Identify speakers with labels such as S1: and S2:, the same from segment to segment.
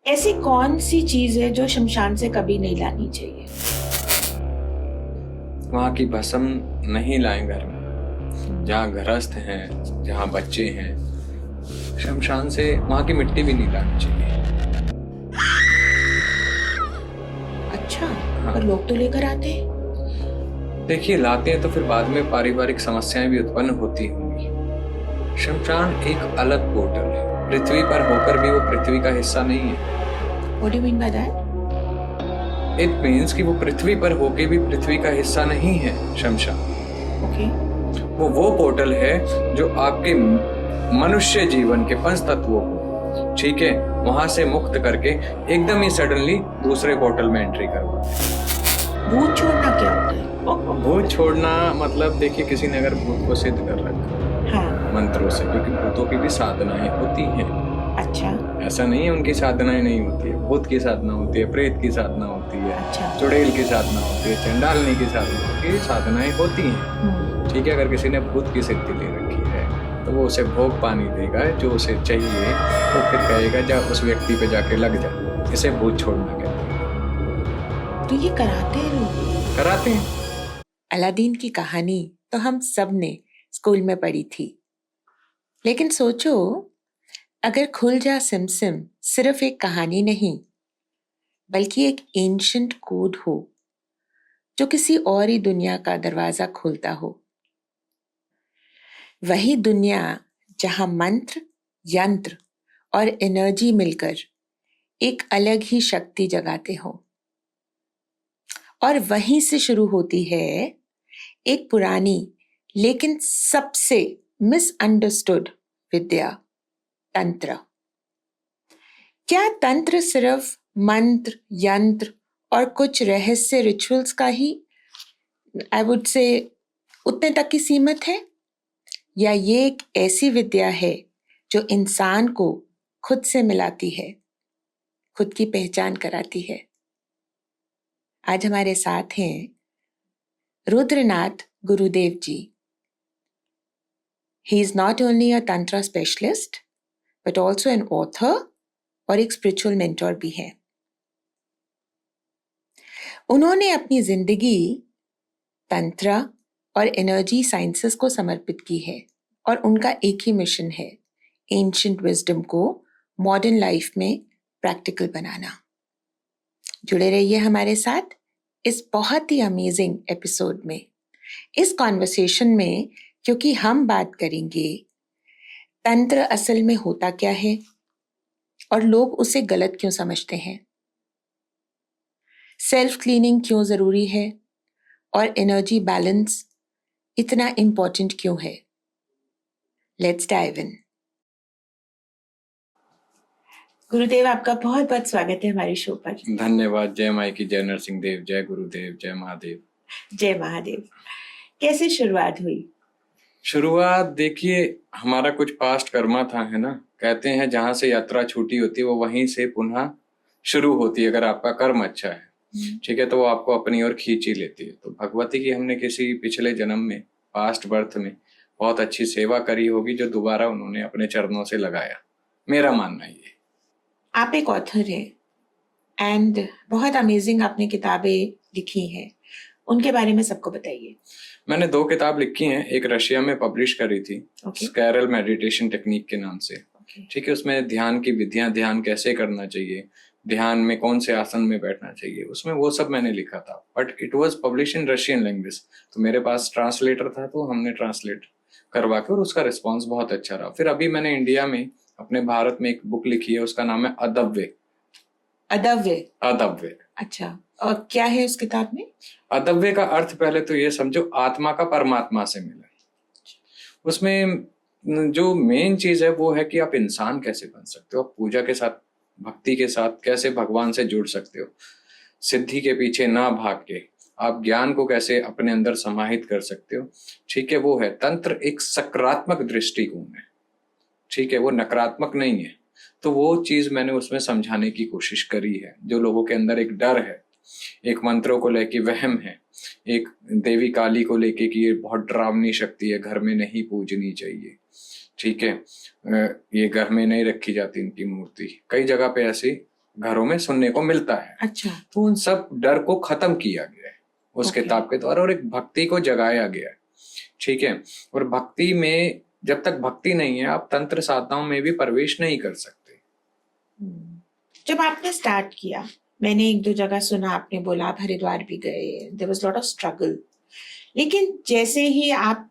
S1: ऐसी कौन सी चीज है जो शमशान से कभी नहीं लानी चाहिए?
S2: वहाँ की भस्म नहीं लाएं घर में। जहाँ गृहस्थ हैं, जहाँ बच्चे हैं, शमशान से वहाँ की मिट्टी भी नहीं लानी चाहिए।
S1: अच्छा,
S2: हाँ।
S1: पर लोग तो लेकर आते हैं।
S2: देखिए, लाते हैं तो फिर बाद में पारिवारिक समस्याएं भी उत्पन्न होती होंगी। शमशान एक अलग पोर्टल है। पृथ्वी पर होकर भी वो पृथ्वी का हिस्सा नहीं है।
S1: What do you mean by that?
S2: It means कि वो पृथ्वी पर होके भी पृथ्वी का हिस्सा नहीं है। शमशान
S1: Okay.
S2: वो पोर्टल है जो आपके मनुष्य जीवन के पंच तत्वों को, ठीक है, वहां से मुक्त करके एकदम ही सडनली दूसरे पोर्टल में एंट्री करवाता है।
S1: भूत छोड़ना क्या होता है?
S2: भूत छोड़ना मतलब, देखिए, किसी ने अगर भूत को सिद्ध कर रखा
S1: हाँ।
S2: मंत्रों से, क्योंकि भूतों की भी साधनाएं होती हैं।
S1: अच्छा।
S2: ऐसा नहीं है उनकी साधनाएं नहीं होती है। भूत की साधना होती है, प्रेत की साधना होती है,
S1: अच्छा।
S2: चुड़ैल की साधना होती है, चंडालनी की साधना होती है, साधनाएं होती हैं। ठीक है, अगर किसी ने भूत की सिद्धि ले रखी है तो वो उसे भोग पानी देगा जो उसे चाहिए, तो फिर कहेगा जा उस व्यक्ति पे जाके लग जा। इसे भूत छोड़ना कहते हैं।
S1: तो ये कराते हैं लोग?
S2: कराते हैं।
S3: अलादीन की कहानी तो हम सब ने स्कूल में पढ़ी थी, लेकिन सोचो अगर खुल जा सिमसिम सिर्फ एक कहानी नहीं बल्कि एक एंशंट कोड हो जो किसी और ही दुनिया का दरवाजा खोलता हो। वही दुनिया जहां मंत्र, यंत्र और एनर्जी मिलकर एक अलग ही शक्ति जगाते हो। और वहीं से शुरू होती है एक पुरानी लेकिन सबसे मिसअंडरस्टूड विद्या, तंत्र। क्या तंत्र सिर्फ मंत्र, यंत्र और कुछ रहस्य रिचुअल्स का ही, आई वुड से, उतने तक ही सीमित है, या ये एक ऐसी विद्या है जो इंसान को खुद से मिलाती है, खुद की पहचान कराती है? आज हमारे साथ हैं रुद्रनाथ गुरुदेव जी। He is not only a tantra specialist but also an author और एक स्पिरिचुअल मेंटोर भी है। उन्होंने अपनी जिंदगी तंत्र और एनर्जी साइंसेस को समर्पित की है और उनका एक ही मिशन है, एंशिएंट विजडम को मॉडर्न लाइफ में प्रैक्टिकल बनाना। जुड़े रहिए हमारे साथ इस बहुत ही अमेजिंग एपिसोड में, इस कॉन्वर्सेशन में, क्योंकि हम बात करेंगे तंत्र असल में होता क्या है और लोग उसे गलत क्यों समझते हैं, सेल्फ क्लीनिंग क्यों जरूरी है और एनर्जी बैलेंस इतना इंपॉर्टेंट क्यों है। Let's dive in.
S1: गुरुदेव, आपका बहुत बहुत स्वागत है हमारे शो पर।
S2: धन्यवाद। जय माई की, जय नरसिंह देव, जय गुरुदेव, जय महादेव।
S1: जय महादेव। कैसे शुरुआत हुई?
S2: शुरुआत देखिए, हमारा कुछ पास्ट कर्मा था, है ना। कहते हैं जहां से यात्रा छूटी होती है वो वहीं से पुनः शुरू होती है। अगर आपका कर्म अच्छा है, ठीक है, तो वो आपको अपनी ओर खींच ही लेती है। तो भगवती की हमने किसी पिछले जन्म में, पास्ट बर्थ में बहुत अच्छी सेवा करी होगी जो दोबारा उन्होंने अपने चरणों से लगाया। मेरा मानना ये।
S1: आप एक ऑथर हैं एंड बहुत अमेजिंग आपने किताबें लिखी हैं, उनके बारे में सबको बताइए।
S2: मैंने 2 किताब लिखी हैं। एक रशिया में पब्लिश करी थी,
S1: Okay.
S2: स्कैरल मेडिटेशन टेक्निक के नाम से।
S1: Okay.
S2: ठीक है, उसमें ध्यान की विधियां, ध्यान कैसे करना चाहिए, ध्यान में कौन से आसन में बैठना चाहिए, उसमें वो सब मैंने लिखा था। But it was publish in Russian language, तो मेरे पास ट्रांसलेटर था, तो हमने ट्रांसलेट करवा के, और उसका रिस्पॉन्स बहुत अच्छा रहा। फिर अभी मैंने इंडिया में, अपने भारत में एक बुक लिखी है, उसका नाम है अदव्य।
S1: अदव्य?
S2: अदव्य।
S1: अच्छा, और क्या है उस किताब में?
S2: अदव्य का अर्थ पहले तो ये समझो, आत्मा का परमात्मा से मिलन। उसमें जो मेन चीज है वो है कि आप इंसान कैसे बन सकते हो, आप पूजा के साथ, भक्ति के साथ कैसे भगवान से जुड़ सकते हो, सिद्धि के पीछे ना भाग के आप ज्ञान को कैसे अपने अंदर समाहित कर सकते हो। ठीक है, वो है तंत्र। एक सकारात्मक दृष्टिकोण है, ठीक है, वो नकारात्मक नहीं है। तो वो चीज मैंने उसमें समझाने की कोशिश करी है। जो लोगों के अंदर एक डर है, एक मंत्रों को लेके वहम है, एक देवी काली को लेके कि ये बहुत डरावनी शक्ति है, घर में नहीं पूजनी चाहिए, ठीक है, ये घर में नहीं रखी जाती इनकी मूर्ति। कई जगह पे ऐसी घरों में सुनने को मिलता है।
S1: अच्छा।
S2: तो उन सब डर को खत्म किया गया है उस
S1: Okay.
S2: किताब के द्वारा और एक भक्ति को जगाया गया है। ठीक है, और भक्ति में जब तक भक्ति नहीं है आप तंत्र साधनाओं में भी प्रवेश नहीं कर सकते।
S1: जब आपने स्टार्ट किया, मैंने एक दो जगह सुना, आपने बोला आप हरिद्वार भी गए, there was lot of struggle, लेकिन जैसे ही आप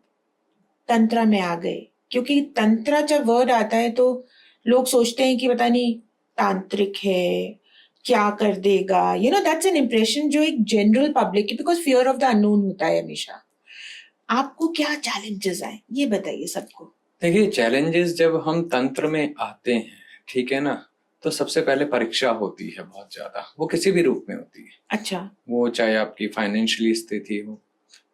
S1: तंत्र में आ गए, क्योंकि तंत्र जब वर्ड आता है तो लोग सोचते हैं कि पता नहीं तांत्रिक है, क्या कर देगा, you know that's an impression जो एक जनरल पब्लिक की, because fear of the unknown होता है हमेशा। आपको क्या चैलेंजेस आए ये बताइए सबको।
S2: देखिए, चैलेंजेस जब हम तंत्र में आते हैं, ठीक है ना, तो सबसे पहले परीक्षा होती है बहुत ज्यादा, वो किसी भी रूप में होती है।
S1: अच्छा।
S2: वो चाहे आपकी फाइनेंशियली स्थिति हो,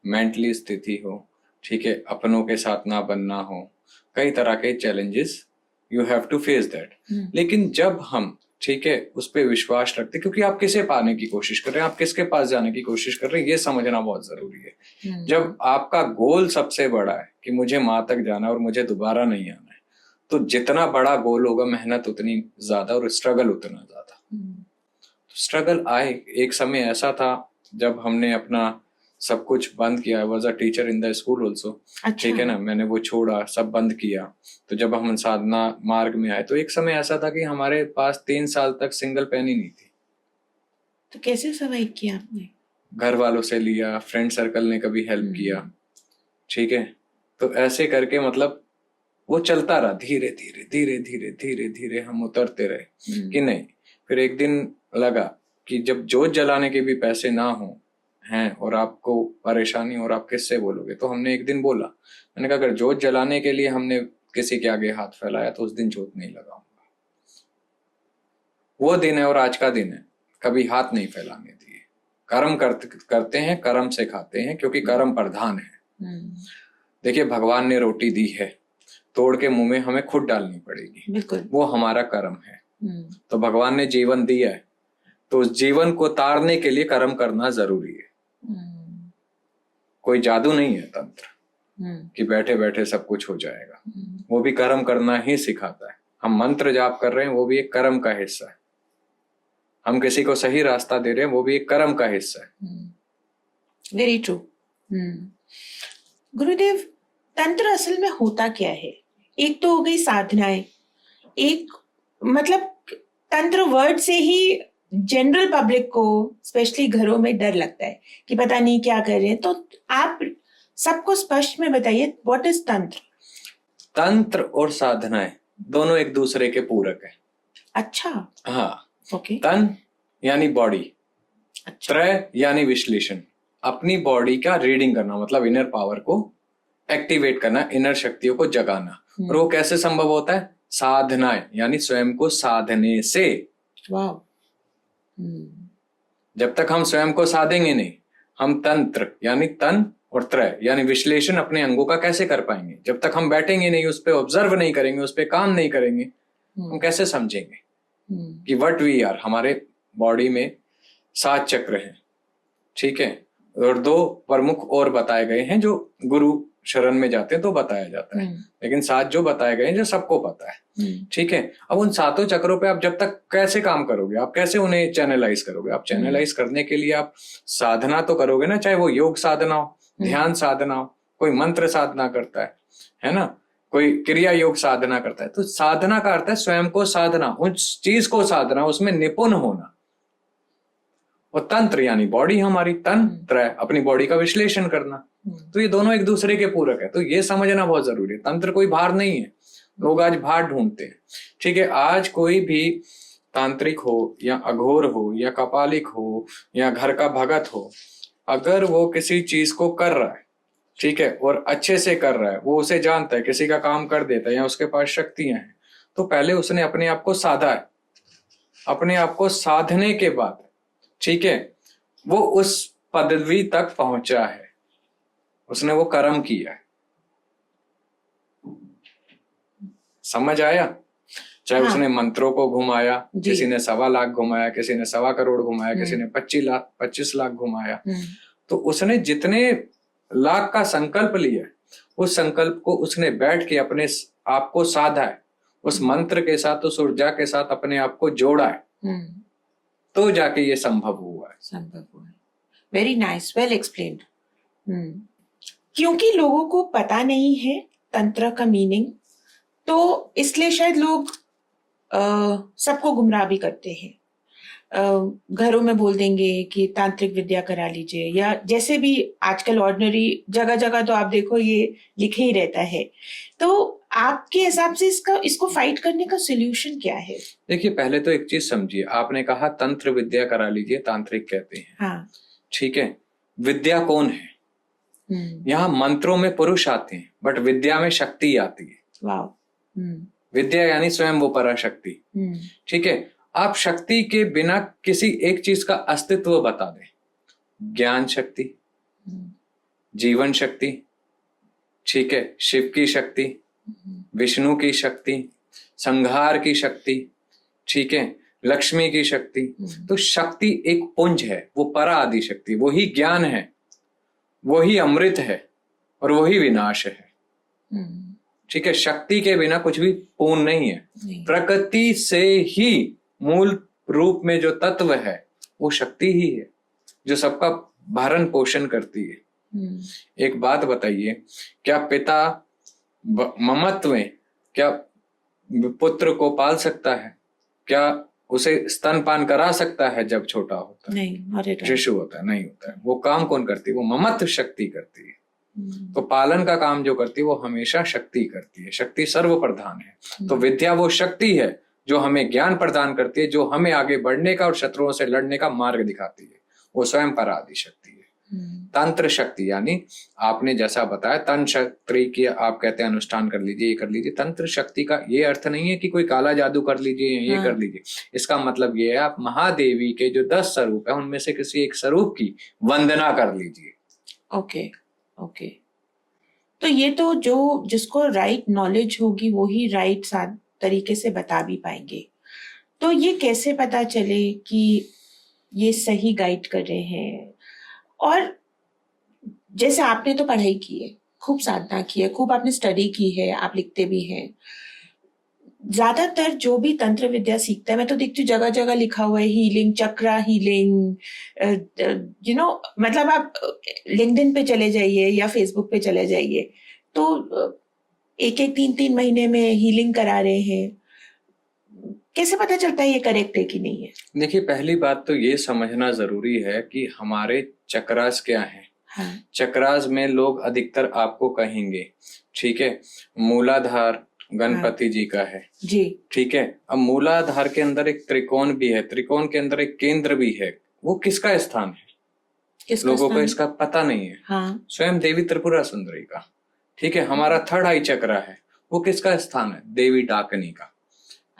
S2: मेंटली स्थिति हो, ठीक है, अपनों के साथ ना बनना हो, कई तरह के challenges you have to face that. लेकिन जब हम, ठीक है, उस पर विश्वास रखते, क्योंकि आप किसे पाने की कोशिश कर रहे हैं, आप किसके पास जाने की कोशिश कर रहे हैं, ये समझना बहुत जरूरी है। जब आपका गोल सबसे बड़ा है कि मुझे माँ तक जाना और मुझे दोबारा नहीं आना है, तो जितना बड़ा गोल होगा मेहनत उतनी ज्यादा और स्ट्रगल उतना ज्यादा। तो स्ट्रगल आए, एक समय ऐसा था जब हमने अपना सब कुछ बंद किया। I was a teacher in the school also, ठीक है ना, मैंने वो छोड़ा, सब बंद किया। तो जब हम साधना मार्ग में आए तो एक समय ऐसा था कि हमारे पास 3 साल तक सिंगल पेनी नहीं थी।
S1: तो कैसे सर्वाइव किया आपने?
S2: घर वालों से लिया, फ्रेंड सर्कल ने कभी हेल्प किया, ठीक है, तो ऐसे करके मतलब वो चलता रहा, धीरे धीरे धीरे धीरे धीरे धीरे हम उतरते रहे कि नहीं। फिर एक दिन लगा कि जब जोत जलाने के भी पैसे ना हो हैं और आपको परेशानी और आप किससे बोलोगे, तो हमने एक दिन बोला, मैंने कहा अगर जोत जलाने के लिए हमने किसी के आगे हाथ फैलाया तो उस दिन जोत नहीं लगाऊंगा। वो दिन है और आज का दिन है, कभी हाथ नहीं फैलाने दिए। कर्म करते हैं, कर्म से खाते हैं, क्योंकि कर्म प्रधान है। देखिए, भगवान ने रोटी दी है, तोड़ के मुंह में हमें खुद डालनी पड़ेगी,
S1: बिल्कुल,
S2: वो हमारा कर्म है। तो भगवान ने जीवन दिया है, तो उस जीवन को तारने के लिए कर्म करना जरूरी है। कोई जादू नहीं है तंत्र कि बैठे बैठे सब कुछ हो जाएगा, वो भी कर्म करना ही सिखाता है। हम मंत्र जाप कर रहे हैं, वो भी एक कर्म का हिस्सा है। हम किसी को सही रास्ता दे रहे हैं, वो भी एक कर्म का हिस्सा है।
S1: Very true. गुरुदेव, तंत्र असल में होता क्या है? एक तो हो गई साधनाएं, एक मतलब तंत्र वर्ड से ही जनरल पब्लिक को, स्पेशली घरों में डर लगता है कि पता नहीं क्या कर रहे हैं। तो आप सबको स्पष्ट में बताइए, व्हाट इज तंत्र?
S2: तंत्र और साधनाएं दोनों एक दूसरे के पूरक है।
S1: अच्छा,
S2: हाँ,
S1: ओके।
S2: तन यानी बॉडी,
S1: अच्छा,
S2: त्रय यानी विश्लेषण, अपनी बॉडी का रीडिंग करना, मतलब इनर पावर को एक्टिवेट करना, इनर शक्तियों को जगाना। और वो कैसे संभव होता है? साधनाएं यानी स्वयं को साधने से।
S1: वाह।
S2: जब तक हम स्वयं को साधेंगे नहीं, हम तंत्र यानी तन और त्रय यानी विश्लेषण अपने अंगों का कैसे कर पाएंगे? जब तक हम बैठेंगे नहीं, उस पर ऑब्जर्व नहीं करेंगे, उस पर काम नहीं करेंगे, हम कैसे समझेंगे कि व्हाट वी आर? हमारे बॉडी में 7 चक्र हैं, ठीक है, और 2 प्रमुख और बताए गए हैं जो गुरु शरण में जाते हैं तो बताया जाता है, लेकिन 7 जो बताए गए हैं जो सबको पता है, ठीक है। अब उन 7 चक्रों पे आप जब तक कैसे काम करोगे, आप कैसे उन्हें चैनलाइज करोगे? आप चैनलाइज करने के लिए आप साधना तो करोगे ना, चाहे वो योग साधना हो, ध्यान साधना हो, कोई मंत्र साधना करता है ना, कोई क्रिया योग साधना करता है। तो साधना का अर्थ है स्वयं को साधना, उस चीज को साधना, उसमें निपुण होना। और तंत्र यानी बॉडी हमारी, तंत्र है अपनी बॉडी का विश्लेषण करना। तो ये दोनों एक दूसरे के पूरक है, तो ये समझना बहुत जरूरी है। तंत्र कोई भार नहीं है, लोग आज भार ढूंढते हैं, ठीक है। आज कोई भी तांत्रिक हो या अघोर हो या कपालिक हो या घर का भगत हो, अगर वो किसी चीज को कर रहा है, ठीक है, और अच्छे से कर रहा है, वो उसे जानता है, किसी का काम कर देता है या उसके पास शक्तियां हैं, तो पहले उसने अपने आप को साधा है। अपने आप को साधने के बाद, ठीक है, वो उस पदवी तक पहुंचा है, उसने वो कर्म किया है। समझ आया? चाहे
S1: हाँ।
S2: उसने मंत्रों को घुमाया, किसी ने 1.25 लाख घुमाया, किसी ने 1.25 करोड़ घुमाया, किसी ने 25 लाख घुमाया, तो उसने जितने लाख का संकल्प लिया, उस संकल्प को उसने बैठ के अपने आप को साधा है, उस मंत्र के साथ, उस ऊर्जा के साथ अपने आप को जोड़ा है। तो जाके ये संभव हुआ है।
S1: संभव हुआ है। Very nice, well explained. क्योंकि लोगों को पता नहीं है तंत्र का मीनिंग, तो इसलिए शायद लोग सबको गुमराह भी करते हैं। घरों में बोल देंगे कि तांत्रिक विद्या करा लीजिए, या जैसे भी आजकल ऑर्डिनरी जगह जगह तो आप देखो ये लिखे ही रहता है। तो आपके हिसाब से इसको फाइट करने का सोल्यूशन क्या है?
S2: देखिए, पहले तो एक चीज समझिए, आपने कहा तंत्र विद्या करा लीजिए, तांत्रिक कहते हैं।
S1: हाँ।
S2: ठीक है, विद्या कौन है? यहाँ मंत्रों में पुरुष आते हैं, बट विद्या में शक्ति आती है।
S1: वाह।
S2: विद्या यानी स्वयं वो पराशक्ति। ठीक है, आप शक्ति के बिना किसी एक चीज का अस्तित्व बता दें, ज्ञान शक्ति, जीवन शक्ति, ठीक है, शिव की शक्ति, विष्णु की शक्ति, संहार की शक्ति, ठीक है, लक्ष्मी की शक्ति। तो शक्ति एक पुंज है, वो परा आदि शक्ति, वही ज्ञान है, वही अमृत है और वही विनाश है। ठीक है, शक्ति के बिना कुछ भी पूर्ण नहीं है। प्रकृति से ही मूल रूप में जो तत्व है वो शक्ति ही है, जो सबका भरण पोषण करती है। एक बात बताइए, क्या पिता ममत्व में क्या पुत्र को पाल सकता है? क्या उसे स्तनपान करा सकता है जब छोटा होता है?
S1: नहीं,
S2: शिशु होता है, नहीं होता है। वो काम कौन करती है? वो ममत्व शक्ति करती है। तो पालन का काम जो करती है वो हमेशा शक्ति करती है। शक्ति सर्व प्रधान है। तो विद्या वो शक्ति है जो हमें ज्ञान प्रदान करती है, जो हमें आगे बढ़ने का और शत्रुओं से लड़ने का मार्ग दिखाती है। वो स्वयं परादि शक्ति है। तंत्र शक्ति यानी आपने जैसा बताया, तन शक्ति की आप कहते हैं अनुष्ठान कर लीजिए, ये कर लीजिए। तंत्र शक्ति का ये अर्थ नहीं है कि कोई काला जादू कर लीजिए, ये कर लीजिए। इसका मतलब ये है, आप महादेवी के जो 10 स्वरूप है उनमें से किसी एक स्वरूप की वंदना कर लीजिए।
S1: ओके। तो ये तो जो जिसको राइट नॉलेज होगी वो ही राइट तरीके से बता भी पाएंगे। तो ये कैसे पता चले कि ये सही गाइड कर रहे हैं? और जैसे आपने तो पढ़ाई की है, खूब साधना की है, खूब आपने स्टडी की है, आप लिखते भी हैं। ज्यादातर जो भी तंत्र विद्या सीखता है, मैं तो देखती हूँ जगह जगह लिखा हुआ है हीलिंग, चक्रा हीलिंग, मतलब आप लिंक्डइन पे चले जाइए या फेसबुक पे चले जाइए, तो 1-1, 3-3 महीने में हीलिंग करा रहे हैं। कैसे पता चलता है ये करेक्ट है कि नहीं है?
S2: देखिए, पहली बात तो ये समझना जरूरी है कि हमारे चक्रास क्या है।
S1: हाँ।
S2: चक्रास में लोग अधिकतर आपको कहेंगे, ठीक है, मूलाधार गणपति जी का है
S1: जी,
S2: ठीक है। अब मूलाधार के अंदर एक त्रिकोण भी है, त्रिकोण के अंदर एक केंद्र भी है। वो किसका स्थान है? लोगों को इसका पता नहीं है।
S1: हाँ।
S2: स्वयं देवी त्रिपुरा सुंदरी का। ठीक है, हमारा थर्ड आई चक्र है, वो किसका स्थान है? देवी डाकनी का।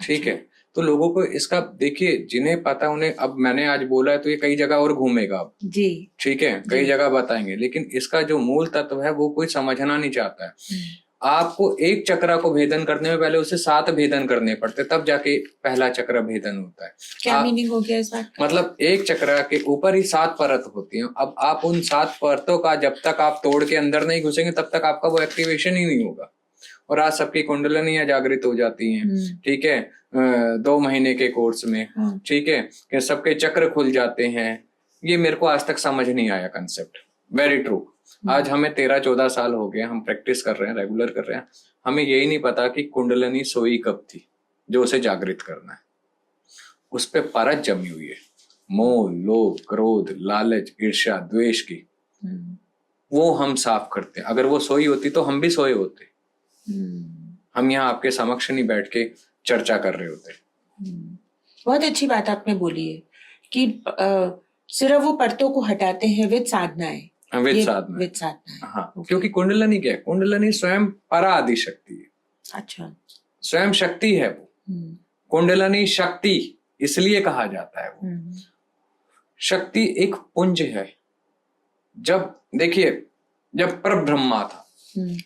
S2: ठीक है, तो लोगों को इसका देखिए, जिन्हें पता उन्हें, अब मैंने आज बोला है तो ये कई जगह और घूमेगा अब
S1: जी,
S2: ठीक है, कई जगह बताएंगे, लेकिन इसका जो मूल तत्व है वो कोई समझना नहीं चाहता है। आपको एक चक्र को भेदन करने में पहले उसे 7 भेदन करने पड़ते, तब जाके पहला चक्र भेदन होता है।
S1: क्या मीनिंग हो गया इस बात का?
S2: मतलब एक चक्र के ऊपर ही 7 परत होती हैं। अब आप उन 7 परतों का जब तक आप तोड़ के अंदर नहीं घुसेंगे तब तक आपका वो एक्टिवेशन ही नहीं होगा। और आज सबकी कुंडलिनियां जागृत हो जाती हैं, ठीक है, 2 महीने के कोर्स में, ठीक है, कि सबके चक्र खुल जाते हैं। ये मेरे को आज तक समझ नहीं आया कंसेप्ट। Very true. आज हमें 13-14 साल हो गए, हम प्रैक्टिस कर रहे हैं, रेगुलर कर रहे हैं, हमें यही नहीं पता कि कुंडलिनी सोई कब थी जो उसे जागृत करना है। उस पे परत जमी हुई है, मोह, लोभ, क्रोध, लालच, ईर्ष्या, द्वेष की। वो हम साफ करते हैं। अगर वो सोई होती तो हम भी सोए होते। हम यहाँ आपके समक्ष नहीं बैठ के चर्चा कर रहे होते।
S1: बहुत अच्छी बात आपने बोली है कि सिर्फ वो परतों को हटाते हैं विद साधनाएं।
S2: विद साधना। हाँ, क्योंकि कुंडलिनी क्या है? कुंडलिनी स्वयं परा आदि शक्ति है। अच्छा, स्वयं शक्ति है वो। कुंडलिनी शक्ति इसलिए कहा जाता है वो। शक्ति एक पुंज है। जब देखिए, जब परब्रह्मा था,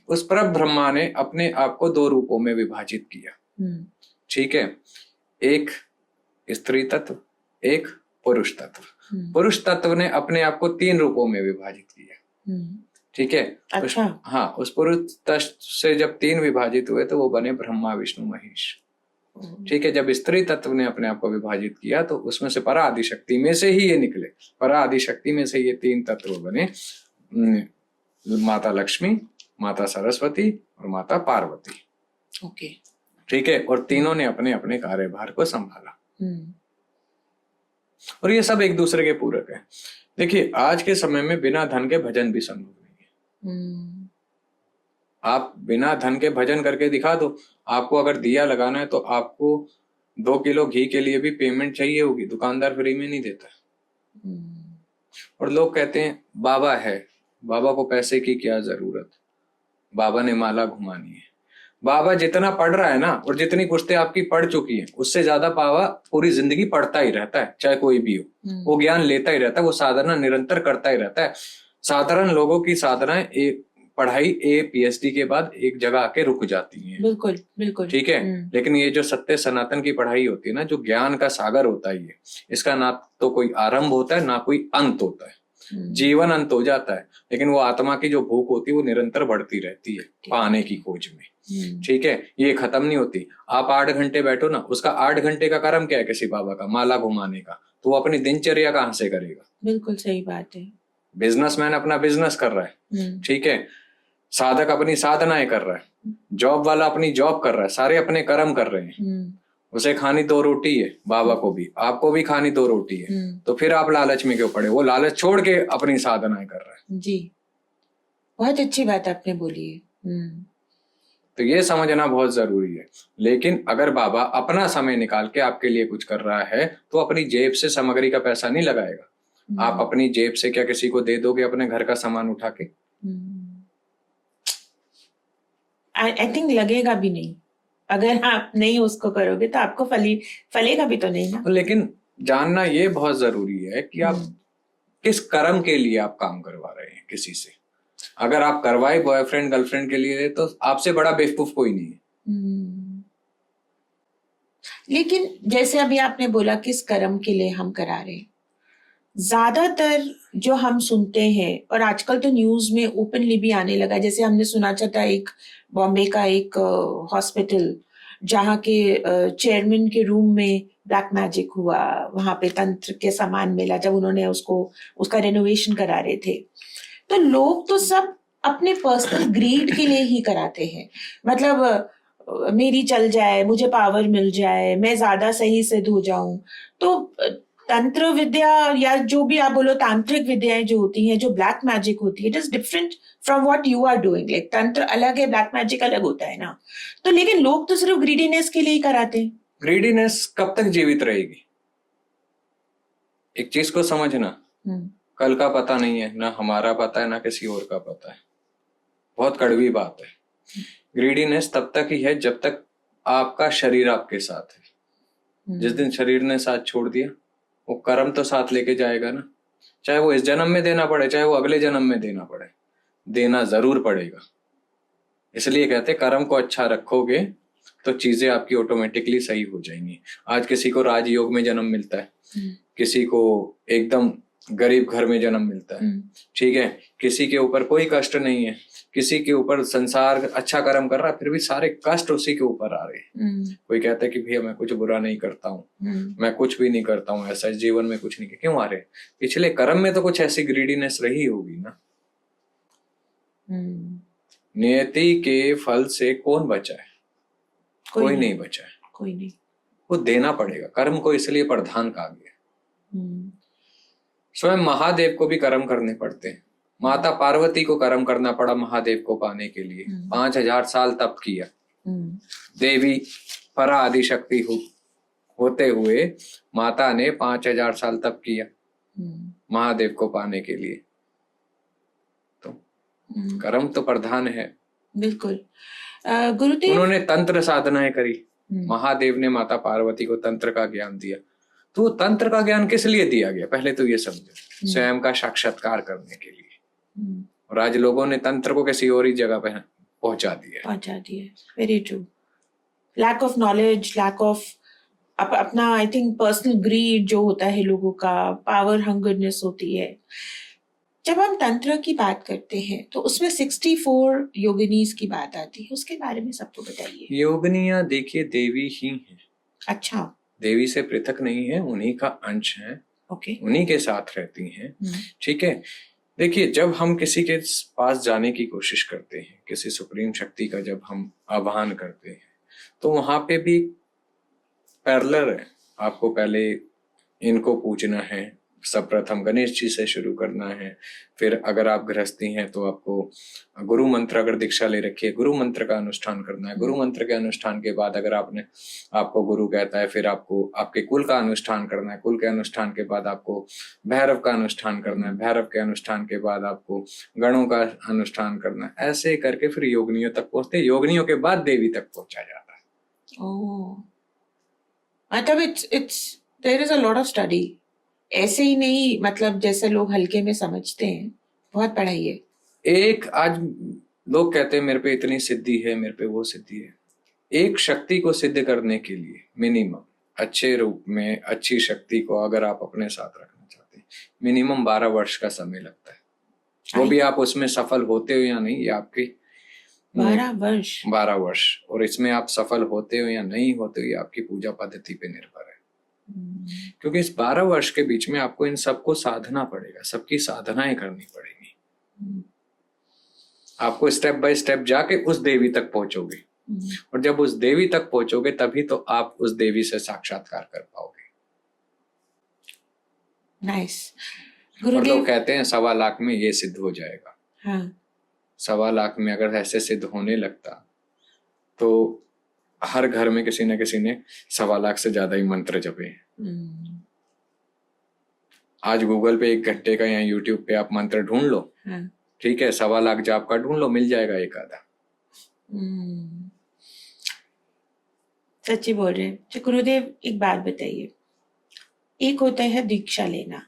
S2: उस परब्रह्मा ने अपने आप को 2 रूपों में विभाजित किया। ठीक है, एक स्त्री तत्व, एक पुरुष तत्व। पुरुष तत्व ने अपने आप को 3 रूपों में विभाजित किया। ठीक है।
S1: अच्छा।
S2: हाँ, उस पुरुष तत्व से जब 3 विभाजित हुए तो वो बने ब्रह्मा, विष्णु, महेश। ठीक है, जब स्त्री तत्व ने अपने आप को विभाजित किया तो उसमें से परा आदि शक्ति में से ही ये निकले, परा आदि शक्ति में से ये 3 तत्व बने, माता लक्ष्मी, माता सरस्वती और माता पार्वती।
S3: ओके।
S2: ठीक है, और तीनों ने अपने अपने कार्यभार को संभाला और ये सब एक दूसरे के पूरक है। देखिए, आज के समय में बिना धन के भजन भी संभव नहीं है। आप बिना धन के भजन करके दिखा दो, आपको अगर दिया लगाना है तो आपको 2 किलो घी के लिए भी पेमेंट चाहिए होगी, दुकानदार फ्री में नहीं देता। और लोग कहते हैं बाबा है, बाबा को पैसे की क्या जरूरत, बाबा ने माला घुमानी है। बाबा जितना पढ़ रहा है ना, और जितनी कुश्ते आपकी पढ़ चुकी है, उससे ज्यादा बाबा पूरी जिंदगी पढ़ता ही रहता है, चाहे कोई भी हो। वो ज्ञान लेता ही रहता है, वो साधना निरंतर करता ही रहता है। साधारण लोगों की साधनाएं एक पढ़ाई PhD के बाद एक जगह आके रुक जाती है।
S3: बिल्कुल बिल्कुल।
S2: ठीक है, लेकिन ये जो सत्य सनातन की पढ़ाई होती है ना, जो ज्ञान का सागर होता है, ये इसका ना तो कोई आरंभ होता है ना कोई अंत होता है। जीवन अंत हो जाता है, लेकिन वो आत्मा की जो भूख होती है वो निरंतर बढ़ती रहती है पाने की खोज में। ठीक है, ये खत्म नहीं होती। आप 8 घंटे बैठो ना, उसका 8 घंटे का कर्म क्या है किसी बाबा का, माला घुमाने का, तो वो अपनी दिनचर्या कहाँ से करेगा?
S3: बिल्कुल सही बात है।
S2: बिजनेसमैन अपना बिजनेस कर रहा है, ठीक है, साधक अपनी साधनाएं कर रहा है, जॉब वाला अपनी जॉब कर रहा है, सारे अपने कर्म कर रहे हैं। उसे खानी 2 रोटी है, बाबा को भी, आपको भी खानी 2 रोटी है, तो फिर आप लालच में क्यों पड़े? वो लालच छोड़ के अपनी साधनाएं कर रहा है।
S3: जी, बहुत अच्छी बात आपने बोली है।
S2: तो ये समझना बहुत जरूरी है। लेकिन अगर बाबा अपना समय निकाल के आपके लिए कुछ कर रहा है तो अपनी जेब से सामग्री का पैसा नहीं लगाएगा। आप अपनी जेब से क्या किसी को दे दोगे अपने घर का सामान उठा के?
S3: आई थिंक लगेगा भी नहीं। अगर आप नहीं उसको करोगे तो आपको फलेगा भी तो नहीं ना।
S2: लेकिन जानना ये बहुत जरूरी है कि आप किस कर्म के लिए आप काम करवा रहे हैं किसी से। अगर आप करवाए बॉयफ्रेंड गर्लफ्रेंड के लिए तो आपसे बड़ा बेवकूफ कोई नहीं है।
S3: लेकिन जैसे अभी आपने बोला किस कर्म के लिए हम करा रहे हैं, ज्यादातर जो हम सुनते हैं और आजकल तो न्यूज में ओपनली भी आने लगा, जैसे हमने सुना था एक बॉम्बे का एक हॉस्पिटल जहाँ के चेयरमैन के रूम में ब्लैक मैजिक हुआ, वहां पे तंत्र के सामान मिला जब उन्होंने उसका रेनोवेशन करा रहे थे। तो लोग तो सब अपने पर्सनल ग्रीड के लिए ही कराते हैं, मतलब मेरी चल जाए, मुझे पावर मिल जाए, मैं ज्यादा सही सिद्ध हो जाऊं। तो तंत्र विद्या या जो भी आप बोलो तांत्रिक विद्याएं जो होती हैं, जो ब्लैक मैजिक होती है, it is different from what you are doing. Like tantra अलग है, ब्लैक मैजिक अलग होता है ना। तो लेकिन लोग तो सिर्फ ग्रीडीनेस के लिए ही कराते हैं।
S2: ग्रीडीनेस कब तक जीवित रहेगी? एक चीज को समझना, कल का पता नहीं है, ना हमारा पता है ना किसी और का पता है। बहुत कड़वी बात है। ग्रीडीनेस तब तक ही है जब तक आपका शरीर आपके साथ है। जिस दिन शरीर ने साथ छोड़ दिया, वो कर्म तो साथ लेके जाएगा ना। चाहे वो इस जन्म में देना पड़े, चाहे वो अगले जन्म में देना पड़े, देना जरूर पड़ेगा। इसलिए कहते कर्म को अच्छा रखोगे तो चीजें आपकी ऑटोमेटिकली सही हो जाएंगी। आज किसी को राजयोग में जन्म मिलता है, किसी को एकदम गरीब घर में जन्म मिलता है, ठीक है, किसी के ऊपर कोई कष्ट नहीं है, किसी के ऊपर संसार अच्छा कर्म कर रहा है, फिर भी सारे कष्ट उसी के ऊपर आ रहे हैं। कोई कहता है कि भैया मैं कुछ बुरा नहीं करता हूँ, मैं कुछ भी नहीं करता हूँ, ऐसा जीवन में कुछ नहीं, क्यों आ रहे? पिछले कर्म में तो कुछ ऐसी ग्रीडीनेस रही होगी ना। नियति के फल से कौन बचा है? कोई नहीं बचा है,
S3: कोई नहीं।
S2: वो देना पड़ेगा। कर्म को इसलिए प्रधान कहा गया। स्वयं महादेव को भी कर्म करने पड़ते हैं। माता पार्वती को कर्म करना पड़ा महादेव को पाने के लिए। 5000 साल तप किया। देवी परा आदि शक्ति होते हुए माता ने 5000 साल तप किया महादेव को पाने के लिए। तो कर्म तो प्रधान है।
S3: बिल्कुल। गुरुदेव,
S2: उन्होंने तंत्र साधनाएं करी। महादेव ने माता पार्वती को तंत्र का ज्ञान दिया। तो तंत्र का ज्ञान किस लिए दिया गया? पहले तो ये समझो, स्वयं का साक्षात्कार करने के लिए। और आज लोगों ने तंत्र को किसी और ही जगह पे पहुंचा दिया।
S3: Very true. Lack of knowledge, lack of अपना आई थिंक पर्सनल ग्रीड जो होता है लोगों का, पावर हंगरनेस होती है। जब हम तंत्र की बात करते हैं तो उसमें 64 योगिनीज की बात आती है, उसके बारे में सबको बताइए।
S2: योगिनियां देखिए देवी ही हैं।
S1: अच्छा,
S2: देवी से पृथक नहीं है, उन्हीं का अंश है,
S1: ओके।
S2: उन्हीं के साथ रहती हैं। ठीक है। देखिए, जब हम किसी के पास जाने की कोशिश करते हैं, किसी सुप्रीम शक्ति का जब हम आह्वान करते हैं, तो वहां पे भी पैरेलल है। आपको पहले इनको पूजना है, सब प्रथम गणेश जी से शुरू करना है। फिर अगर आप गृहस्थी हैं तो आपको गुरु मंत्र, अगर दीक्षा ले रखी है, गुरु मंत्र का अनुष्ठान करना है। गुरु मंत्र के अनुष्ठान के बाद अगर आपको गुरु कहता है, फिर आपको आपके कुल का अनुष्ठान करना है। कुल के अनुष्ठान के बाद आपको भैरव का अनुष्ठान करना है। भैरव के अनुष्ठान के बाद आपको गणों का अनुष्ठान करना है। ऐसे करके फिर योगिनियों तक पहुंचते, योगिनियों के बाद देवी तक पहुंचा जाता है।
S1: ओह, मतलब it's there is a lot of study. ऐसे ही नहीं, मतलब जैसे लोग हल्के में समझते हैं, बहुत पढ़ाई है।
S2: एक आज लोग कहते हैं मेरे पे इतनी सिद्धि है, मेरे पे वो सिद्धि है। एक शक्ति को सिद्ध करने के लिए मिनिमम अच्छे रूप में अच्छी शक्ति को अगर आप अपने साथ रखना चाहते हैं, मिनिमम 12 वर्ष का समय लगता है। वो भी आप उसमें सफल होते हो या नहीं, ये आपकी 12 वर्ष, और इसमें आप सफल होते हो या नहीं होते हो, ये आपकी पूजा पद्धति पे निर्भर है। क्योंकि इस 12 वर्ष के बीच में आपको इन सबको साधना पड़ेगा, सबकी साधनाएं करनी पड़ेगी। आपको स्टेप बाय स्टेप जाके उस देवी तक पहुंचोगे, और जब उस देवी तक पहुंचोगे तभी तो आप उस देवी से साक्षात्कार कर पाओगे।
S1: नाइस।
S2: और
S1: गुरुदेव,
S2: लोग कहते हैं 1.25 लाख में ये सिद्ध हो जाएगा।
S1: हाँ,
S2: 1.25 लाख में अगर ऐसे सिद्ध होने लगता तो हर घर में किसी न किसी ने 1.25 लाख से ज्यादा ही मंत्र जपे हैं। आज गूगल पे 1 घंटे का या यूट्यूब पे आप मंत्र ढूंढ लो,
S1: हाँ,
S2: ठीक है, 1.25 लाख जाप का ढूंढ लो, मिल जाएगा एक आधा।
S1: सच्ची बोल रहे हैं। तो गुरुदेव, एक बात बताइए, एक होता है दीक्षा लेना,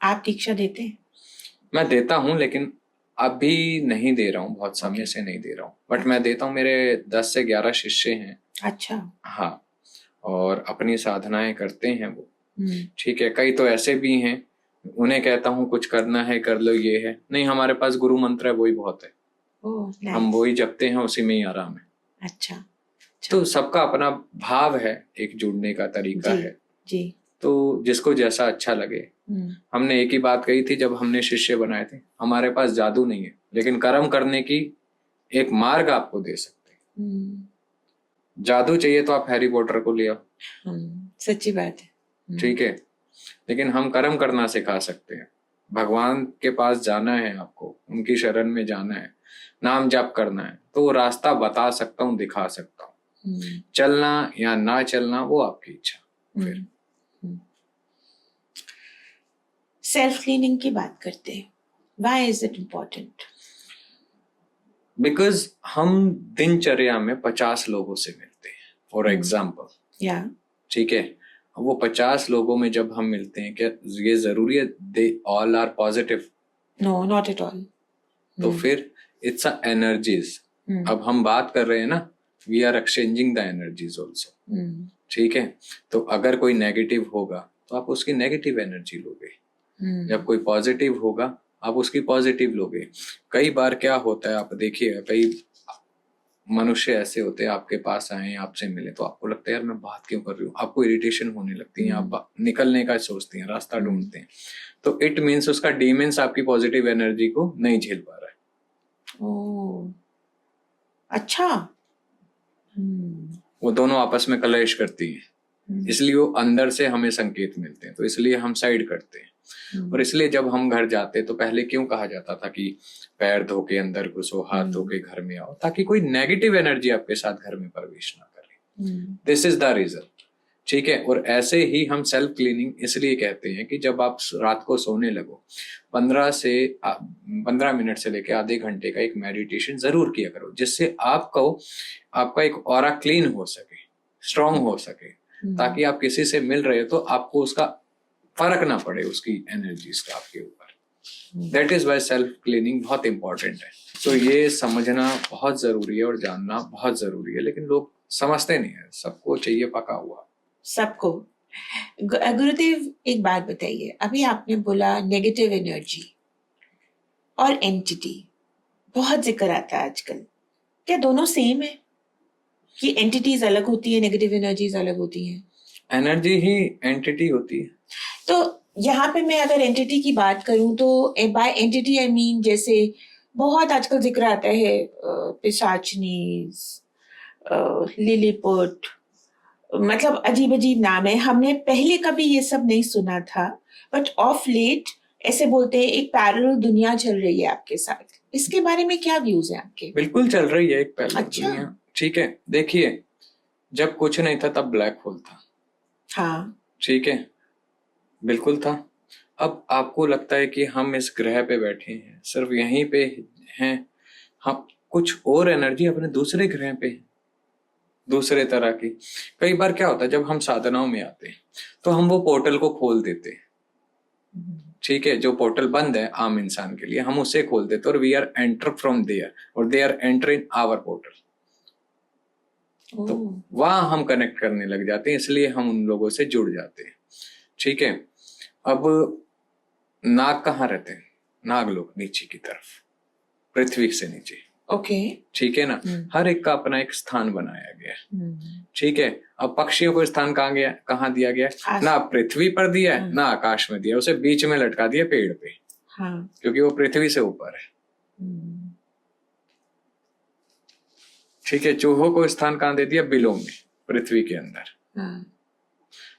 S1: आप दीक्षा देते हैं?
S2: मैं देता हूं, लेकिन अभी नहीं दे रहा हूँ, बहुत समय से नहीं दे रहा हूँ, बट मैं देता हूँ। मेरे 10 से 11 शिष्य हैं।
S1: अच्छा।
S2: हाँ, और अपनी साधनाएं करते हैं वो। ठीक है। कई तो ऐसे भी हैं, उन्हें कहता हूँ कुछ करना है कर लो, ये है नहीं, हमारे पास गुरु मंत्र है, वही बहुत है।
S1: ओह,
S2: हम वही जपते हैं, उसी में ही आराम है।
S1: अच्छा।
S2: तो सबका अपना भाव है, एक जुड़ने का तरीका है
S1: जी।
S2: तो जिसको जैसा अच्छा लगे। हमने एक ही बात कही थी जब हमने शिष्य बनाए थे, हमारे पास जादू नहीं है, लेकिन कर्म करने की एक मार्ग आपको दे सकते हैं। जादू चाहिए तो आप हैरी पॉटर को ले आओ,
S1: सच्ची बात है।
S2: ठीक है, लेकिन हम कर्म करना सिखा सकते हैं। भगवान के पास जाना है आपको, उनकी शरण में जाना है, नाम जप करना है, तो वो रास्ता बता सकता हूँ, दिखा सकता हूँ। चलना या ना चलना वो आपकी इच्छा। फिर
S1: सेल्फ क्लीनिंग की बात करते हैं, why is it important?
S2: Because हम दिनचर्या में 50 लोगों से मिलते हैं, फॉर एग्जाम्पल।
S1: या
S2: ठीक है, वो 50 लोगों में जब हम मिलते हैं, क्या ये जरूरी है they all are positive?
S1: No, not at all.
S2: तो फिर इट्स अ एनर्जीज। अब हम बात कर रहे हैं ना, we are exchanging the energies also. ठीक है, तो अगर कोई नेगेटिव होगा तो आप उसकी नेगेटिव एनर्जी लोगे, जब कोई पॉजिटिव होगा आप उसकी पॉजिटिव लोगे। कई बार क्या होता है, आप देखिए, कई मनुष्य ऐसे होते हैं आपके पास आए, आपसे मिले, तो आपको लगता है यार मैं बात क्यों कर रही हूँ, आपको इरिटेशन होने लगती है, आप निकलने का सोचते हैं, रास्ता ढूंढते हैं, तो इट मीन्स उसका डीमेंस आपकी पॉजिटिव एनर्जी को नहीं झेल पा रहा है।
S1: ओह, अच्छा।
S2: वो दोनों आपस में कलेश करती हैं, इसलिए वो अंदर से हमें संकेत मिलते हैं, तो इसलिए हम साइड करते हैं। और इसलिए जब हम घर जाते तो पहले क्यों कहा जाता था कि पैर धो के अंदर घुसो, हाथ धो के घर में आओ, ताकि कोई नेगेटिव एनर्जी आपके साथ घर में प्रवेश ना करे। This is the reason. ठीक है, और ऐसे ही हम सेल्फ क्लीनिंग इसलिए कहते हैं कि जब आप रात को सोने लगो, 15 मिनट से लेकर आधे घंटे का एक मेडिटेशन जरूर किया करो, जिससे आपका एक ऑरा क्लीन हो सके, स्ट्रांग हो सके, ताकि आप किसी से मिल रहे हो तो आपको उसका फर्क ना पड़े, उसकी एनर्जीज का आपके ऊपर। That is why self cleaning बहुत इंपॉर्टेंट है। तो ये समझना बहुत जरूरी है और जानना बहुत जरूरी है, लेकिन लोग समझते नहीं है, सबको चाहिए पका हुआ, सबको।
S1: गुरुदेव, एक बात बताइए, अभी आपने बोला नेगेटिव एनर्जी और एंटिटी, बहुत जिक्र आता है आजकल, क्या दोनों सेम है कि एंटिटीज अलग होती है, नेगेटिव एनर्जीज अलग होती हैं?
S2: एनर्जी ही एंटिटी होती है।
S1: तो यहाँ पे मैं अगर एंटिटी की बात करूं तो बाय एंटिटी आई मीन जैसे बहुत आजकल जिक्र आता है पिशाचनी, लिलीपुट, मतलब अजीब अजीब नाम है। हमने पहले कभी ये सब नहीं सुना था, बट ऑफ लेट ऐसे बोलते हैं एक पैरेलल दुनिया चल रही है आपके साथ। इसके बारे में क्या व्यूज है आपके?
S2: बिल्कुल चल रही है एक पहले
S1: अच्छा।
S2: दुनिया। ठीक है, देखिए, जब कुछ नहीं था तब ब्लैक होल था।
S1: हाँ।
S2: ठीक है, बिल्कुल था। अब आपको लगता है कि हम इस ग्रह पे बैठे हैं, सिर्फ यहीं पे हैं। हम कुछ और एनर्जी अपने दूसरे ग्रह पे है, दूसरे तरह की। कई बार क्या होता है, जब हम साधनाओं में आते हैं तो हम वो पोर्टल को खोल देते हैं। ठीक है, जो पोर्टल बंद है आम इंसान के लिए, हम उसे खोल देते हैं और we are enter from there और they are enter in our portal. तो वहां हम कनेक्ट करने लग जाते हैं, इसलिए हम उन लोगों से जुड़ जाते हैं। ठीक है, अब नाग कहाँ रहते हैं? नाग लोग नीचे की तरफ, पृथ्वी से नीचे।
S1: ओके।
S2: ठीक है ना, हर एक का अपना एक स्थान बनाया गया है। ठीक है, अब पक्षियों को स्थान कहाँ दिया गया है? ना पृथ्वी पर दिया है ना आकाश में दिया, उसे बीच में लटका दिया पेड़ पे। हाँ। क्योंकि वो पृथ्वी से ऊपर है। ठीक है, चूहों को स्थान कहाँ दे दिया? बिलों में, पृथ्वी के अंदर। हाँ।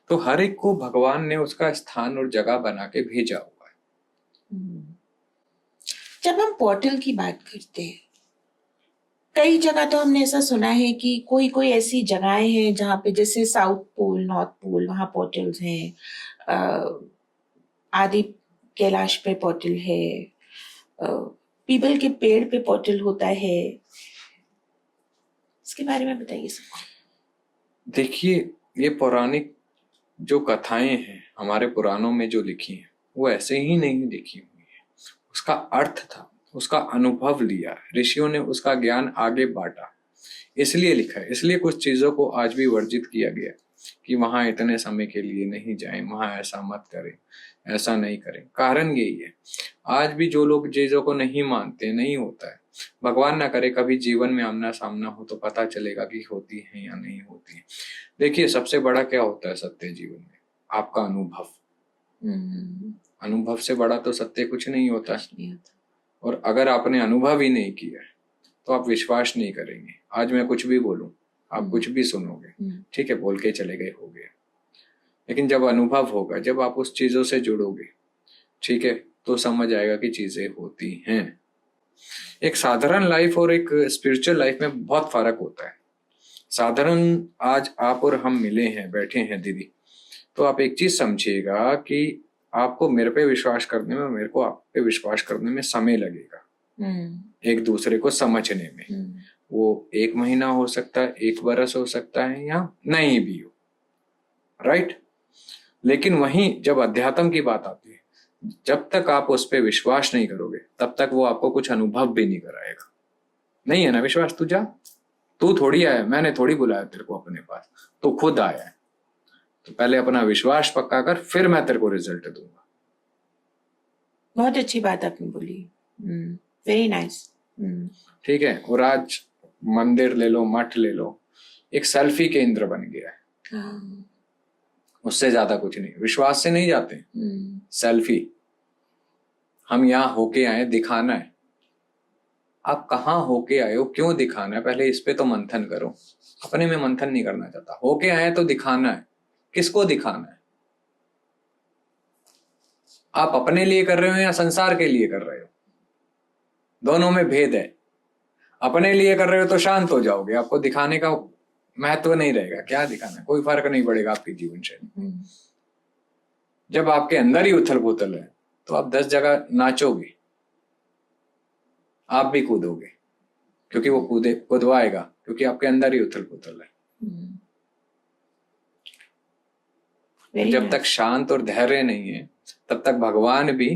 S2: तो हर एक को भगवान ने उसका स्थान और जगह बना के भेजा हुआ है।
S1: जब हम पोर्टल की बात करते हैं, कई जगह तो हमने ऐसा सुना है कि कोई कोई ऐसी जगहें हैं जहाँ पे जैसे साउथ पोल, नॉर्थ पोल, वहाँ पोर्टल्स हैं। आदि कैलाश पे पोर्टल है, पीपल के पेड़ पे पोर्टल होता है। इसके बारे में बताइए सबको।
S2: देखिए, ये पौराणिक जो कथाएं हैं हमारे पुराणों में जो लिखी हैं, वो ऐसे ही नहीं लिखी हुई है। उसका अर्थ था, उसका अनुभव लिया, ऋषियों ने उसका ज्ञान आगे बांटा, इसलिए लिखा है। इसलिए कुछ चीजों को आज भी वर्जित किया गया कि वहां इतने समय के लिए नहीं जाएं, वहां ऐसा मत करें, ऐसा नहीं करें। कारण यही है, आज भी जो लोग चीजों को नहीं मानते, नहीं होता है। भगवान ना करे कभी जीवन में आमना सामना हो तो पता चलेगा कि होती है या नहीं होती है। देखिए, सबसे बड़ा क्या होता है सत्य जीवन में? आपका अनुभव। अनुभव से बड़ा तो सत्य कुछ नहीं होता है। और अगर आपने अनुभव ही नहीं किया तो आप विश्वास नहीं करेंगे। आज मैं कुछ भी बोलूं, आप कुछ भी सुनोगे, ठीक है, बोल के चले गए, हो गया। लेकिन जब अनुभव होगा, जब आप उस चीजों से जुड़ोगे, ठीक है, तो समझ आएगा कि चीजें होती हैं। एक साधारण लाइफ और एक स्पिरिचुअल लाइफ में बहुत फर्क होता है। साधारण, आज आप और हम मिले हैं, बैठे हैं दीदी, तो आप एक चीज समझिएगा कि आपको मेरे पे विश्वास करने में, मेरे को आप पे विश्वास करने में समय लगेगा, एक दूसरे को समझने में। वो 1 महीना हो सकता है, 1 बरस हो सकता है, या नहीं भी हो, राइट। लेकिन वहीं जब अध्यात्म की बात आती है, जब तक आप उस पर विश्वास नहीं करोगे तब तक वो आपको कुछ अनुभव भी नहीं कराएगा। नहीं है ना विश्वास? तू जा, तू थोड़ी आया, मैंने थोड़ी बुलाया तेरे को अपने पास, तो खुद आया है। तो पहले अपना विश्वास पक्का कर, फिर मैं तेरे को रिजल्ट दूंगा।
S1: बहुत अच्छी बात आपने बोली, वेरी नाइस।
S2: ठीक है, और आज मंदिर ले लो, मठ ले लो, एक सेल्फी केंद्र बन गया है। उससे ज्यादा कुछ नहीं। विश्वास से नहीं जाते, सेल्फी। हम यहाँ होके आए, दिखाना है। आप कहाँ होके आए हो, क्यों दिखाना है, पहले इस पे तो मंथन करो। अपने में मंथन नहीं करना चाहता, होके आए तो दिखाना है। किसको दिखाना है? आप अपने लिए कर रहे हो या संसार के लिए कर रहे हो? दोनों में भेद है। अपने लिए कर रहे हो तो शांत हो जाओगे, आपको दिखाने का महत्व नहीं रहेगा। क्या दिखाना, कोई फर्क नहीं पड़ेगा आपकी जीवन शैली। जब आपके अंदर ही उथल पुथल है तो आप 10 जगह नाचोगे, आप भी कूदोगे, क्योंकि वो कूदवाएगा, क्योंकि आपके अंदर ही उथल पुथल है। जब तक शांत और धैर्य नहीं है तब तक भगवान भी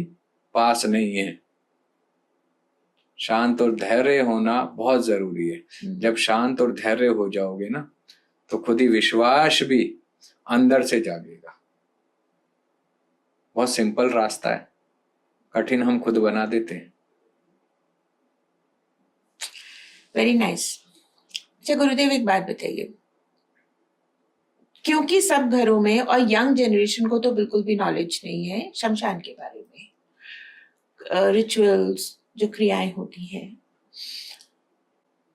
S2: पास नहीं है। शांत और धैर्य होना बहुत जरूरी है। जब शांत और धैर्य हो जाओगे ना, तो खुद ही विश्वास भी अंदर से जागेगा। बहुत सिंपल रास्ता है, कठिन हम खुद बना देते हैं।
S1: Very nice. अच्छा गुरुदेव, एक बात बताइए, क्योंकि सब घरों में और यंग जनरेशन को तो बिल्कुल भी नॉलेज नहीं है शमशान के बारे में, रिचुअल्स जो क्रियाएं होती हैं,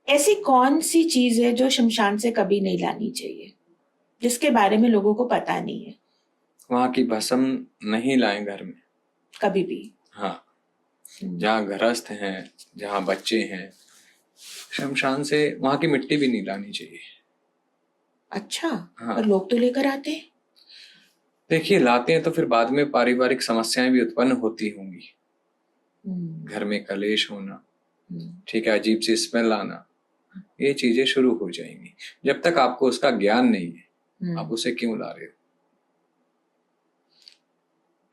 S1: ऐसी कौन सी चीज है जो शमशान से कभी नहीं लानी चाहिए, जिसके बारे में लोगों को पता नहीं है?
S2: वहां की भस्म नहीं लाएं घर में
S1: कभी भी।
S2: हाँ, जहाँ गृहस्थ हैं, जहाँ बच्चे हैं, शमशान से वहां की मिट्टी भी नहीं लानी चाहिए।
S1: अच्छा।
S2: हाँ।
S1: और लोग तो लेकर आते हैं।
S2: देखिए, लाते हैं तो फिर बाद में पारिवारिक समस्याएं भी उत्पन्न होती होंगी,
S1: हम्म,
S2: घर में कलेश होना,
S1: हम्म,
S2: ठीक है, अजीब सी स्मेल आना, ये चीजें शुरू हो जाएंगी। जब तक आपको उसका ज्ञान नहीं है, आप उसे क्यों ला रहे हो?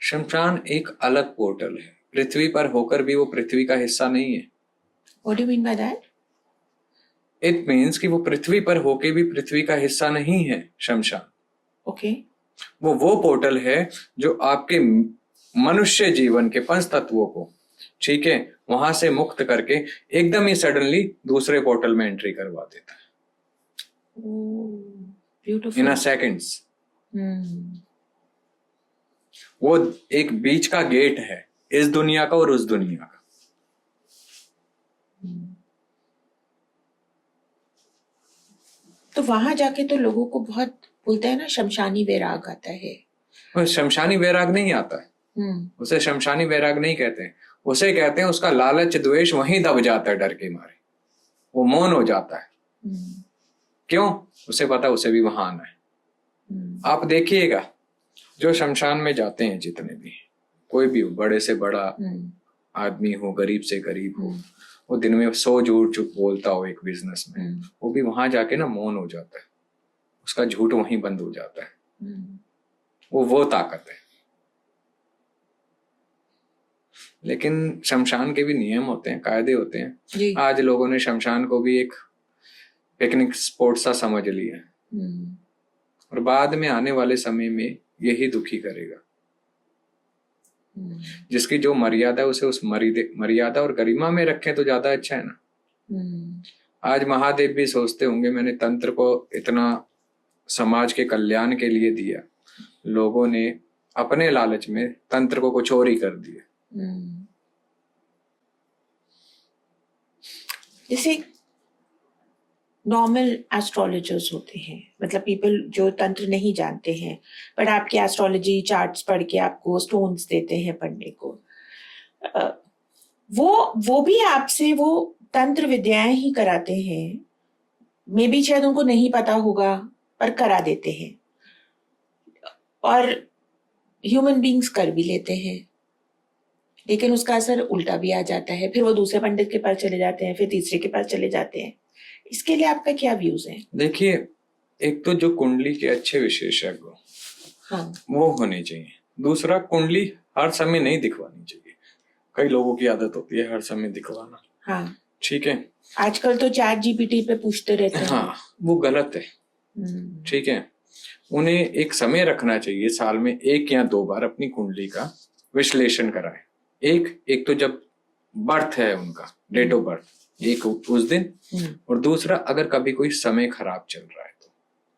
S2: शमशान एक अलग पोर्टल है, पृथ्वी पर होकर भी वो पृथ्वी का हिस्सा नहीं है।
S1: What do you mean by that?
S2: It means कि वो पृथ्वी पर होके भी पृथ्वी का हिस्सा नहीं है शमशान।
S1: Okay.
S2: वो पोर्टल है जो आपके मनुष्य जीवन के पंच तत्वों को, ठीक है, वहां से मुक्त करके एकदम ही सडनली दूसरे पोर्टल में एंट्री करवा देता है
S1: Oh, beautiful.
S2: In a seconds.
S1: हम्म,
S2: वो एक बीच का गेट है इस दुनिया का और उस दुनिया का।
S1: तो वहां जाके तो लोगों को बहुत बोलते हैं ना, शमशानी वैराग आता है।
S2: वो शमशानी वैराग नहीं आता है, उसे शमशानी वैराग नहीं कहते हैं, उसे कहते हैं उसका लालच द्वेष वहीं दब जाता है, डर के मारे वो मौन हो जाता है। क्यों? उसे पता उसे भी वहां आना है। आप देखिएगा, जो शमशान में जाते हैं जितने भी, कोई भी हो, बड़े से बड़ा आदमी हो, गरीब से गरीब हो, वो दिन में 100 झूठ बोलता हो एक बिजनेस में, वो भी वहां जाके ना मौन हो जाता है, उसका झूठ वहीं बंद हो जाता है। वो ताकत है। लेकिन शमशान के भी नियम होते हैं, कायदे होते हैं। आज लोगों ने शमशान को भी एक पिकनिक स्पॉट सा समझ लिया है, और बाद में आने वाले समय में यही दुखी करेगा। जिसकी जो मर्यादा है उसे उस मर्यादा और गरिमा में रखें तो ज्यादा अच्छा है ना। आज महादेव भी सोचते होंगे, मैंने तंत्र को इतना समाज के कल्याण के लिए दिया, लोगों ने अपने लालच में तंत्र को कुछ और ही कर दिया।
S1: जैसे नॉर्मल एस्ट्रोलॉजर्स होते हैं, मतलब पीपल जो तंत्र नहीं जानते हैं, बट आपके एस्ट्रोलॉजी चार्ट्स पढ़ के आपको स्टोन्स देते हैं पढ़ने को, वो भी आपसे वो तंत्र विद्याएं ही कराते हैं। मे बी शायद उनको नहीं पता होगा, पर करा देते हैं, और ह्यूमन बींग्स कर भी लेते हैं, लेकिन उसका असर उल्टा भी आ जाता है। फिर वो दूसरे पंडित के पास चले जाते हैं, फिर तीसरे के पास चले जाते हैं। इसके लिए आपका क्या व्यूज है?
S2: देखिए, एक तो जो कुंडली के अच्छे विशेषज्ञ, हाँ, वो होने चाहिए। दूसरा, कुंडली हर समय नहीं दिखवानी चाहिए। कई लोगों की आदत होती है हर समय दिखवाना। हाँ, ठीक है,
S1: आजकल तो चैट जीपीटी पे पूछते रहते हैं।
S2: हाँ, वो गलत है। ठीक है, उन्हें एक समय रखना चाहिए, साल में 1 या 2 बार अपनी कुंडली का विश्लेषण कराएं। एक तो जब बर्थ है उनका, डेट ऑफ बर्थ, एक उस दिन, और दूसरा अगर कभी कोई समय खराब चल रहा है तो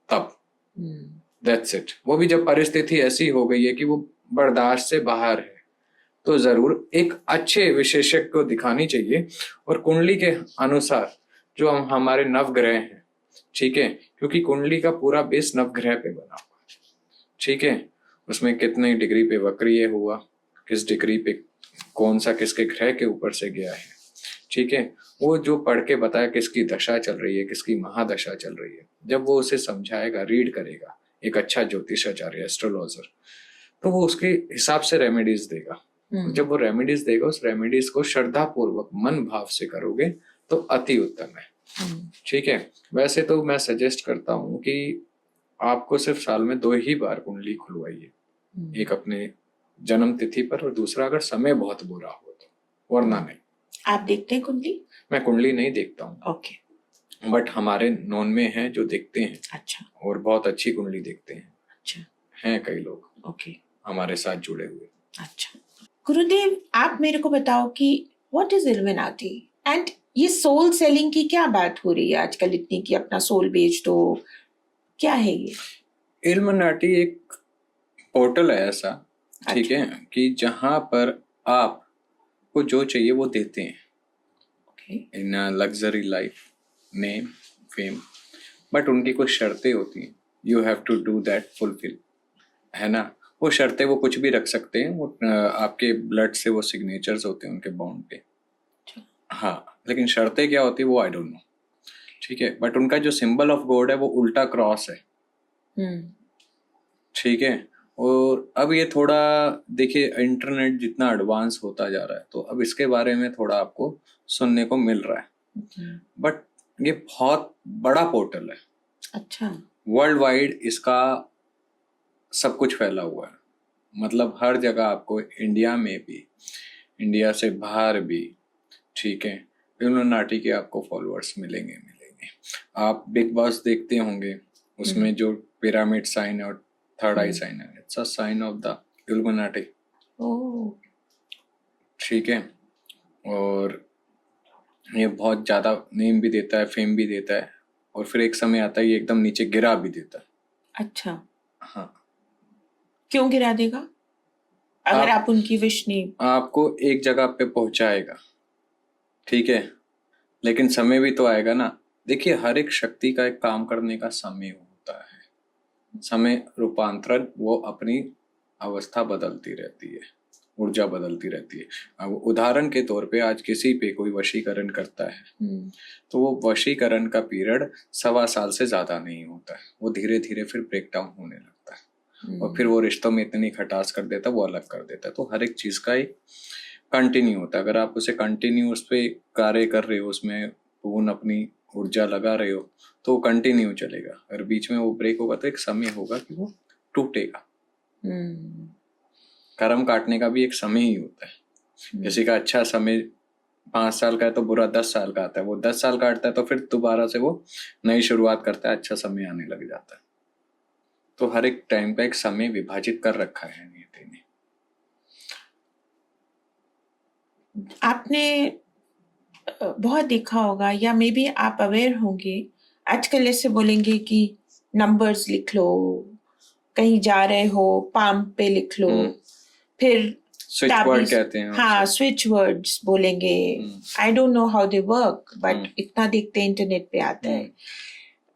S2: तब, दैट्स इट। वो भी जब परिस्थिति ऐसी हो गई है कि वो बर्दाश्त से बाहर है, तो जरूर एक अच्छे विशेषज्ञ को दिखानी चाहिए। और कुंडली के अनुसार जो हमारे नवग्रह हैं, ठीक है, क्योंकि कुंडली का पूरा बेस नवग्रह पे बना हुआ है, ठीक है, उसमें कितने डिग्री पे वक्रीय हुआ, किस डिग्री पे कौन सा किसके ग्रह के ऊपर से गया है, ठीक है, वो जो पढ़ के बताया किसकी दशा चल रही है, किसकी महादशा चल रही है, जब वो उसे समझाएगा, रीड करेगा एक अच्छा ज्योतिषाचार्य, एस्ट्रोलॉजर, तो वो उसके हिसाब से रेमेडीज देगा। जब वो रेमेडीज देगा, उस रेमेडीज को श्रद्धा पूर्वक मन भाव से करोगे तो अति उत्तम है। ठीक है, वैसे तो मैं सजेस्ट करता हूँ कि आपको सिर्फ साल में 2 ही बार कुंडली खुलवाइए, एक अपने जन्म तिथि पर और दूसरा अगर समय बहुत बुरा हो तो, वरना नहीं।
S1: आप देखते हैं कुंडली?
S2: मैं कुंडली नहीं देखता हूँ।
S1: ओके।
S2: बट हमारे नॉन में हैं जो देखते हैं।
S1: अच्छा।
S2: और बहुत अच्छी कुंडली देखते हैं।
S1: अच्छा।
S2: हैं कई लोग,
S1: ओके,
S2: हमारे साथ जुड़े हुए।
S1: अच्छा गुरुदेव, आप मेरे को बताओ कि व्हाट इज इल्यूमिनाटी, एंड ये सोल सेलिंग की क्या बात हो रही है आजकल इतनी, कि अपना सोल बेच दो, क्या है ये?
S2: इल्युमिनाटी एक पोर्टल है ऐसा, ठीक है, कि जहां पर आपको जो चाहिए वो देते हैं
S1: okay
S2: in luxury life, name, fame, but उनकी कुछ शर्तें होती हैं, you have to do that fulfil, है ना। वो शर्तें वो कुछ भी रख सकते हैं, वो आपके ब्लड से वो सिग्नेचर्स होते हैं उनके बॉन्ड पे, हाँ, लेकिन शर्तें क्या होती है वो आई डोंट नो, ठीक है, बट उनका जो सिंबल ऑफ गॉड है वो उल्टा क्रॉस है, ठीक है। और अब ये थोड़ा देखिए, इंटरनेट जितना एडवांस होता जा रहा है तो अब इसके बारे में थोड़ा आपको सुनने को मिल रहा है, बट ये बहुत बड़ा पोर्टल है,
S1: अच्छा
S2: वर्ल्ड वाइड इसका सब कुछ फैला हुआ है, मतलब हर जगह आपको, इंडिया में भी, इंडिया से बाहर भी, ठीक है, इल्यूमिनाटी के आपको फॉलोअर्स मिलेंगे। आप बिग बॉस देखते होंगे, उसमें जो पिरामिड साइन और थर्ड आई साइन है, it's a sign of the illuminati,
S1: oh
S2: ठीक है। और ये बहुत ज्यादा नेम भी देता है, फेम भी देता है, और फिर एक समय आता है ये एकदम नीचे गिरा भी देता है।
S1: अच्छा
S2: हाँ,
S1: क्यों गिरा देगा अगर आप उनकी विश नहीं?
S2: आपको एक जगह पे पहुंचाएगा, ठीक है, लेकिन समय भी तो आएगा ना। देखिए, हर एक शक्ति का एक काम करने का समय होता है, समय रूपांतरण, वो अपनी अवस्था बदलती रहती है, ऊर्जा बदलती रहती है। अब उदाहरण के तौर पे आज किसी पे कोई वशीकरण करता है तो वो वशीकरण का पीरियड 1.25 साल से ज्यादा नहीं होता है, वो धीरे धीरे फिर ब्रेक डाउन होने लगता है, और फिर वो रिश्तों में इतनी खटास कर देता है, वो अलग कर देता है। तो हर एक चीज का एक कंटिन्यू होता है, अगर आप उसे कंटिन्यू उस पर कार्य कर रहे हो, उसमें पूर्ण अपनी ऊर्जा लगा रहे हो, तो वो कंटिन्यू चलेगा। अगर बीच में वो ब्रेक होगा तो एक समय होगा कि वो टूटेगा। कर्म काटने का भी एक समय ही होता है। किसी का अच्छा समय 5 साल का है तो बुरा 10 साल का आता है, वो 10 साल काटता है तो फिर दोबारा से वो नई शुरुआत करता है, अच्छा समय आने लग जाता है। तो हर एक टाइम का एक समय विभाजित कर रखा है नियति ने।
S1: आपने बहुत देखा होगा, या मे बी आप अवेयर होंगे, आजकल ऐसे बोलेंगे कि नंबर्स लिख लो, कहीं जा रहे हो पाम पे लिख लो, फिर
S2: स्विच वर्ड कहते हैं
S1: हाँ स्विच वर्ड्स बोलेंगे। I don't know how they work, but इतना देखते हैं इंटरनेट पे आता है।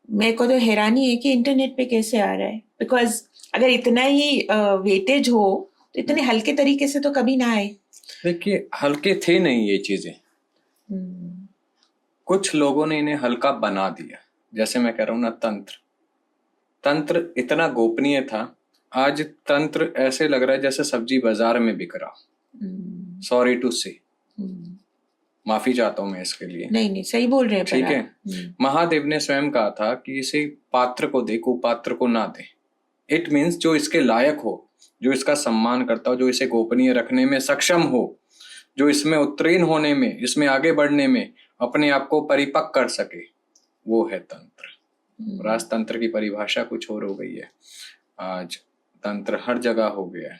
S1: मेरे को तो हैरानी है कि इंटरनेट पे कैसे आ रहा है, बिकॉज अगर इतना ही वेटेज हो तो इतने हल्के तरीके से तो कभी ना आए।
S2: देखिए, हल्के थे नहीं ये चीजें, कुछ लोगों ने इन्हें हल्का बना दिया। जैसे मैं कह रहा हूं ना, तंत्र इतना गोपनीय था, आज तंत्र ऐसे लग रहा है जैसे सब्जी बाजार में बिक रहा। सॉरी टू से, माफी चाहता हूं मैं इसके लिए।
S1: नहीं सही बोल रहे हैं,
S2: ठीक है। महादेव ने स्वयं कहा था कि इसे पात्र को दे, कुपात्र को ना दे। इट मीन्स जो इसके लायक हो, जो इसका सम्मान करता हो, जो इसे गोपनीय रखने में सक्षम हो, जो इसमें उत्तीर्ण होने में, इसमें आगे बढ़ने में अपने आप को परिपक्व कर सके, वो है तंत्र। राजतंत्र की परिभाषा कुछ और हो गई है, आज तंत्र हर जगह हो गया है,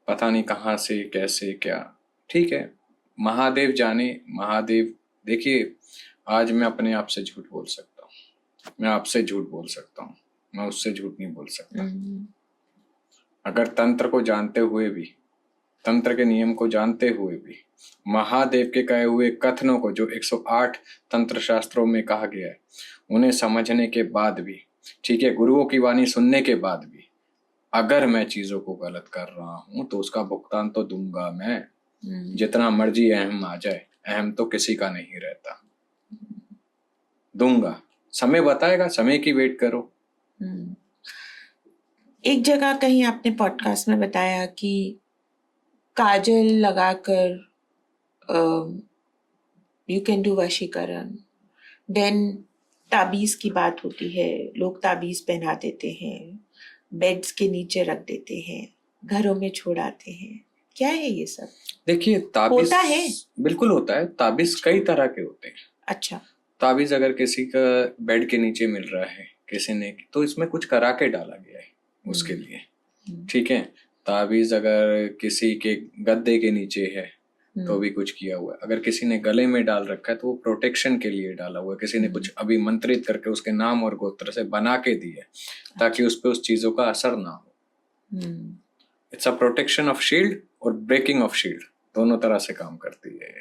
S2: पता नहीं कहाँ से कैसे क्या। ठीक है, महादेव जाने, महादेव। देखिए, आज मैं अपने आप से झूठ बोल सकता हूँ, मैं आपसे झूठ बोल सकता हूँ, मैं उससे झूठ नहीं बोल सकता। अगर तंत्र को जानते हुए भी, तंत्र के नियम को जानते हुए भी, महादेव के कहे हुए कथनों को, जो 108 तंत्र शास्त्रों में कहा गया है, उन्हें समझने के बाद भी, ठीक है, गुरुओं की वाणी सुनने के बाद भी, अगर मैं चीजों को गलत कर रहा हूं तो उसका भुगतान तो दूंगा मैं। जितना मर्जी अहम आ जाए, अहम तो किसी का नहीं रहता, दूंगा। समय बताएगा, समय की वेट करो।
S1: एक जगह कहीं आपने पॉडकास्ट में बताया कि काजल लगाकर यू कैन डू वशीकरण। देन ताबीज की बात होती है, लोग ताबीज पहना देते हैं, बेड्स के नीचे रख देते हैं, घरों में छोड़ाते हैं। क्या है ये सब?
S2: देखिए, ताबीज
S1: होता है,
S2: बिल्कुल होता है। ताबीज कई तरह के होते हैं।
S1: अच्छा,
S2: ताबीज अगर किसी का बेड के नीचे मिल रहा है किसी ने, तो इसमें कुछ करा के डाला गया है उसके लिए, ठीक है। ताबीज अगर किसी के गद्दे के नीचे है तो भी कुछ किया हुआ है। अगर किसी ने गले में डाल रखा है तो वो प्रोटेक्शन के लिए डाला हुआ है। किसी ने कुछ अभिमंत्रित करके उसके नाम और गोत्र से बना के दी है ताकि उस पे उस चीजों का असर ना हो। It's a protection of shield और ब्रेकिंग ऑफ शील्ड, दोनों तरह से काम करती है।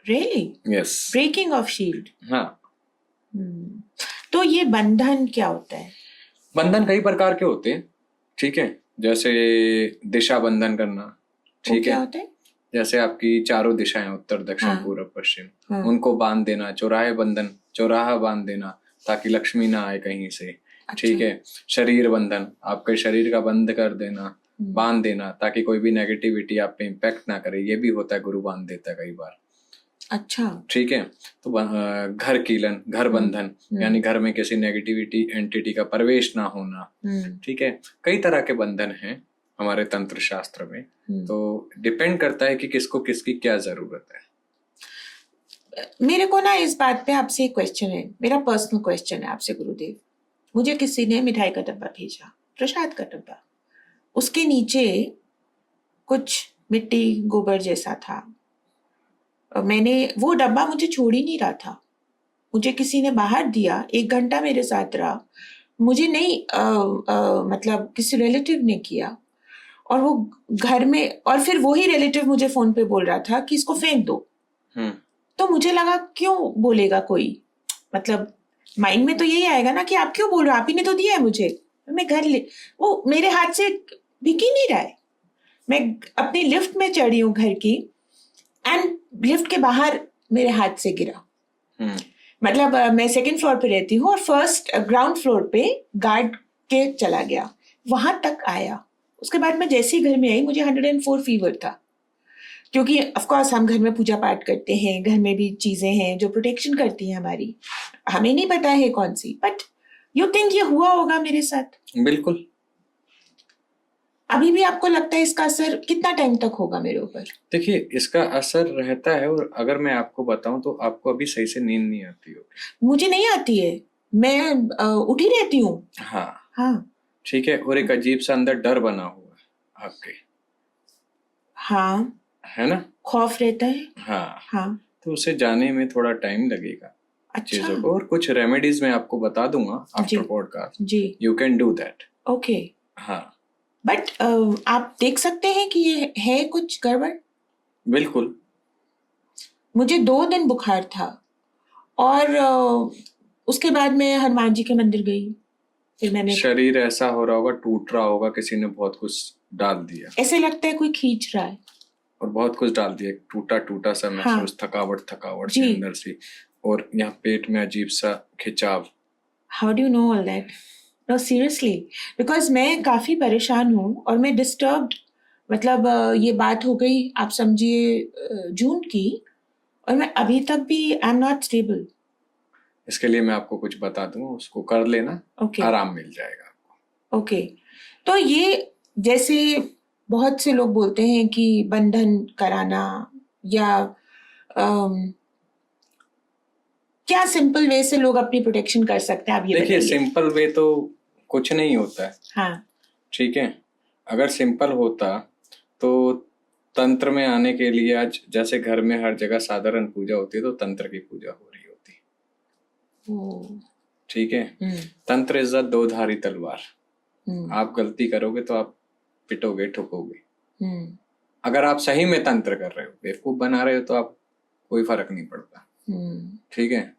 S1: Really?
S2: Yes.
S1: Breaking of shield.
S2: हाँ।
S1: तो ये बंधन क्या होता है?
S2: बंधन कई प्रकार के होते हैं, ठीक है। जैसे दिशा बंधन करना,
S1: वो
S2: ठीक
S1: क्या
S2: है।
S1: होता है?
S2: जैसे आपकी चारों दिशाएं उत्तर दक्षिण
S1: हाँ।
S2: पूर्व पश्चिम,
S1: हाँ।
S2: उनको बांध देना। चौराहे बंधन, चौराहा बांध देना ताकि लक्ष्मी ना आए कहीं से, ठीक है। शरीर बंधन, आपके शरीर का बंद कर देना, बांध देना ताकि कोई भी नेगेटिविटी आप पे इम्पैक्ट ना करे। ये भी होता है, गुरु बांध देता है कई बार।
S1: अच्छा।
S2: ठीक है। तो घर कीलन, घर बंधन, यानी घर में किसी नेगेटिविटी एंटिटी का प्रवेश ना होना, ठीक है। कई तरह के बंधन हैं हमारे तंत्र शास्त्र में। तो डिपेंड करता है कि किसको किसकी क्या जरूरत है।
S1: मेरे को ना इस बात पे आपसे एक क्वेश्चन है, मेरा पर्सनल क्वेश्चन है आपसे गुरुदेव। मुझे किसी ने मिठाई का डब्बा भेजा, प्रसाद का डब्बा, उसके नीचे कुछ मिट्टी गोबर जैसा था। मैंने वो डब्बा मुझे छोड़ ही नहीं रहा था। मुझे किसी ने बाहर दिया, 1 घंटा मेरे साथ रहा। मुझे नहीं मतलब किसी रिलेटिव ने किया, और वो घर में, और फिर वही रिलेटिव मुझे फोन पे बोल रहा था कि इसको फेंक दो। तो मुझे लगा क्यों बोलेगा कोई, मतलब माइंड में तो यही आएगा ना कि आप क्यों बोल रहे हो, आप ही ने तो दिया है मुझे। मैं घर ले, वो मेरे हाथ से बिक ही नहीं रहा है। मैं अपनी लिफ्ट में चढ़ी हूँ घर की, एंड लिफ्ट के बाहर मेरे हाथ से गिरा। मतलब मैं 2nd फ्लोर पे रहती हूँ और फर्स्ट ग्राउंड फ्लोर पे गार्ड के चला गया, वहां तक आया। उसके बाद मैं जैसे ही घर में आई, मुझे 104 फीवर था, क्योंकि ऑफ कोर्स हम घर में पूजा पाठ करते हैं, घर में भी चीजें हैं जो प्रोटेक्शन करती हैं हमारी, हमें नहीं पता है कौन सी, बट यू थिंक ये हुआ होगा मेरे साथ?
S2: बिल्कुल।
S1: अभी भी आपको लगता है इसका असर कितना टाइम तक होगा मेरे ऊपर?
S2: देखिए, इसका असर रहता है, और अगर मैं आपको बताऊं तो आपको अभी सही से नींद नहीं आती होगी।
S1: मुझे नहीं आती है, मैं उठी रहती हूँ।
S2: हाँ
S1: हाँ।
S2: ठीक है। और एक अजीब सा अंदर डर बना हुआ है आपके।
S1: हाँ,
S2: है ना,
S1: खौफ रहता है।
S2: हाँ।
S1: हाँ।
S2: तो उसे जाने में थोड़ा टाइम लगेगा।
S1: अच्छा।
S2: चीजों को, और कुछ रेमेडीज मैं आपको बता दूंगा आफ्टर पॉडकास्ट।
S1: जी।
S2: You can do that.
S1: Okay.
S2: हाँ।
S1: बट आप देख सकते हैं कि ये है कुछ गड़बड़?
S2: बिल्कुल।
S1: मुझे 2 दिन बुखार था, और उसके बाद मैं हनुमान जी के मंदिर गई। फिर मैंने,
S2: शरीर ऐसा हो रहा होगा, टूट रहा होगा, किसी ने बहुत कुछ डाल दिया,
S1: ऐसे लगता है कोई खींच रहा है,
S2: और बहुत कुछ डाल दिया, टूटा टूटा सा महसूस।
S1: हाँ।
S2: थकावट से अंदर से, और यहाँ पेट में अजीब सा खिंचाव।
S1: How do you know all that? No seriously, because मैं काफी परेशान हूँ और मैं डिस्टर्ब्ड, मतलब ये बात हो गई आप समझिए जून की, और मैं अभी तक भी आई एम नॉट स्टेबल।
S2: इसके लिए मैं आपको कुछ बता दूंगा, उसको कर लेना।
S1: Okay.
S2: आराम मिल जाएगा आपको।
S1: ओके। तो ये जैसे बहुत से लोग बोलते हैं कि बंधन कराना, या क्या सिंपल वे से लोग अपनी प्रोटेक्शन कर सकते हैं, आप ये
S2: देखिए,
S1: बताइए।
S2: सिंपल वे तो कुछ नहीं होता है।
S1: हाँ।
S2: ठीक है। अगर सिंपल होता तो तंत्र में आने के लिए, आज जैसे घर में हर जगह साधारण पूजा होती है, तो तंत्र की पूजा हो रही होती। ठीक है। तंत्र इज अ 2-धारी तलवार। आप गलती करोगे तो आप पिटोगे, ठुकोगे। अगर आप सही में तंत्र कर रहे हो, बेवकूफ बना रहे हो, तो आप कोई फर्क नहीं पड़ता। ठीक है।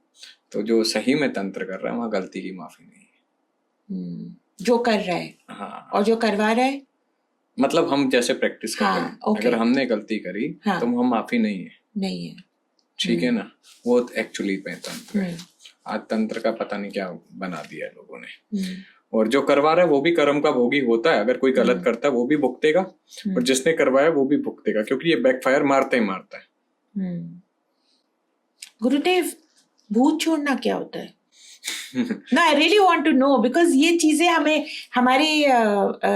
S2: तो जो सही में तंत्र कर रहा है, वहां गलती की माफी नहीं है।
S1: जो कर रहा है,
S2: हाँ,
S1: और जो करवा रहा है,
S2: मतलब हम जैसे प्रैक्टिस कर रहे हैं,
S1: okay.
S2: अगर हमने गलती करी, तो हम माफी नहीं है। ठीक है ना, वो एक्चुअली में तंत्र है। आज तंत्र का पता नहीं क्या बना दिया लोगों ने। और जो करवा रहा है वो भी कर्म का भोगी होता है। अगर कोई गलत करता है वो भी भुगतेगा, और जिसने करवाया वो भी भुगतेगा, क्योंकि ये बैकफायर मारता ही मारता है।
S1: गुरुदेव, भूत छोड़ना क्या होता है? No, I really want to know, because ये चीजें हमें, हमारे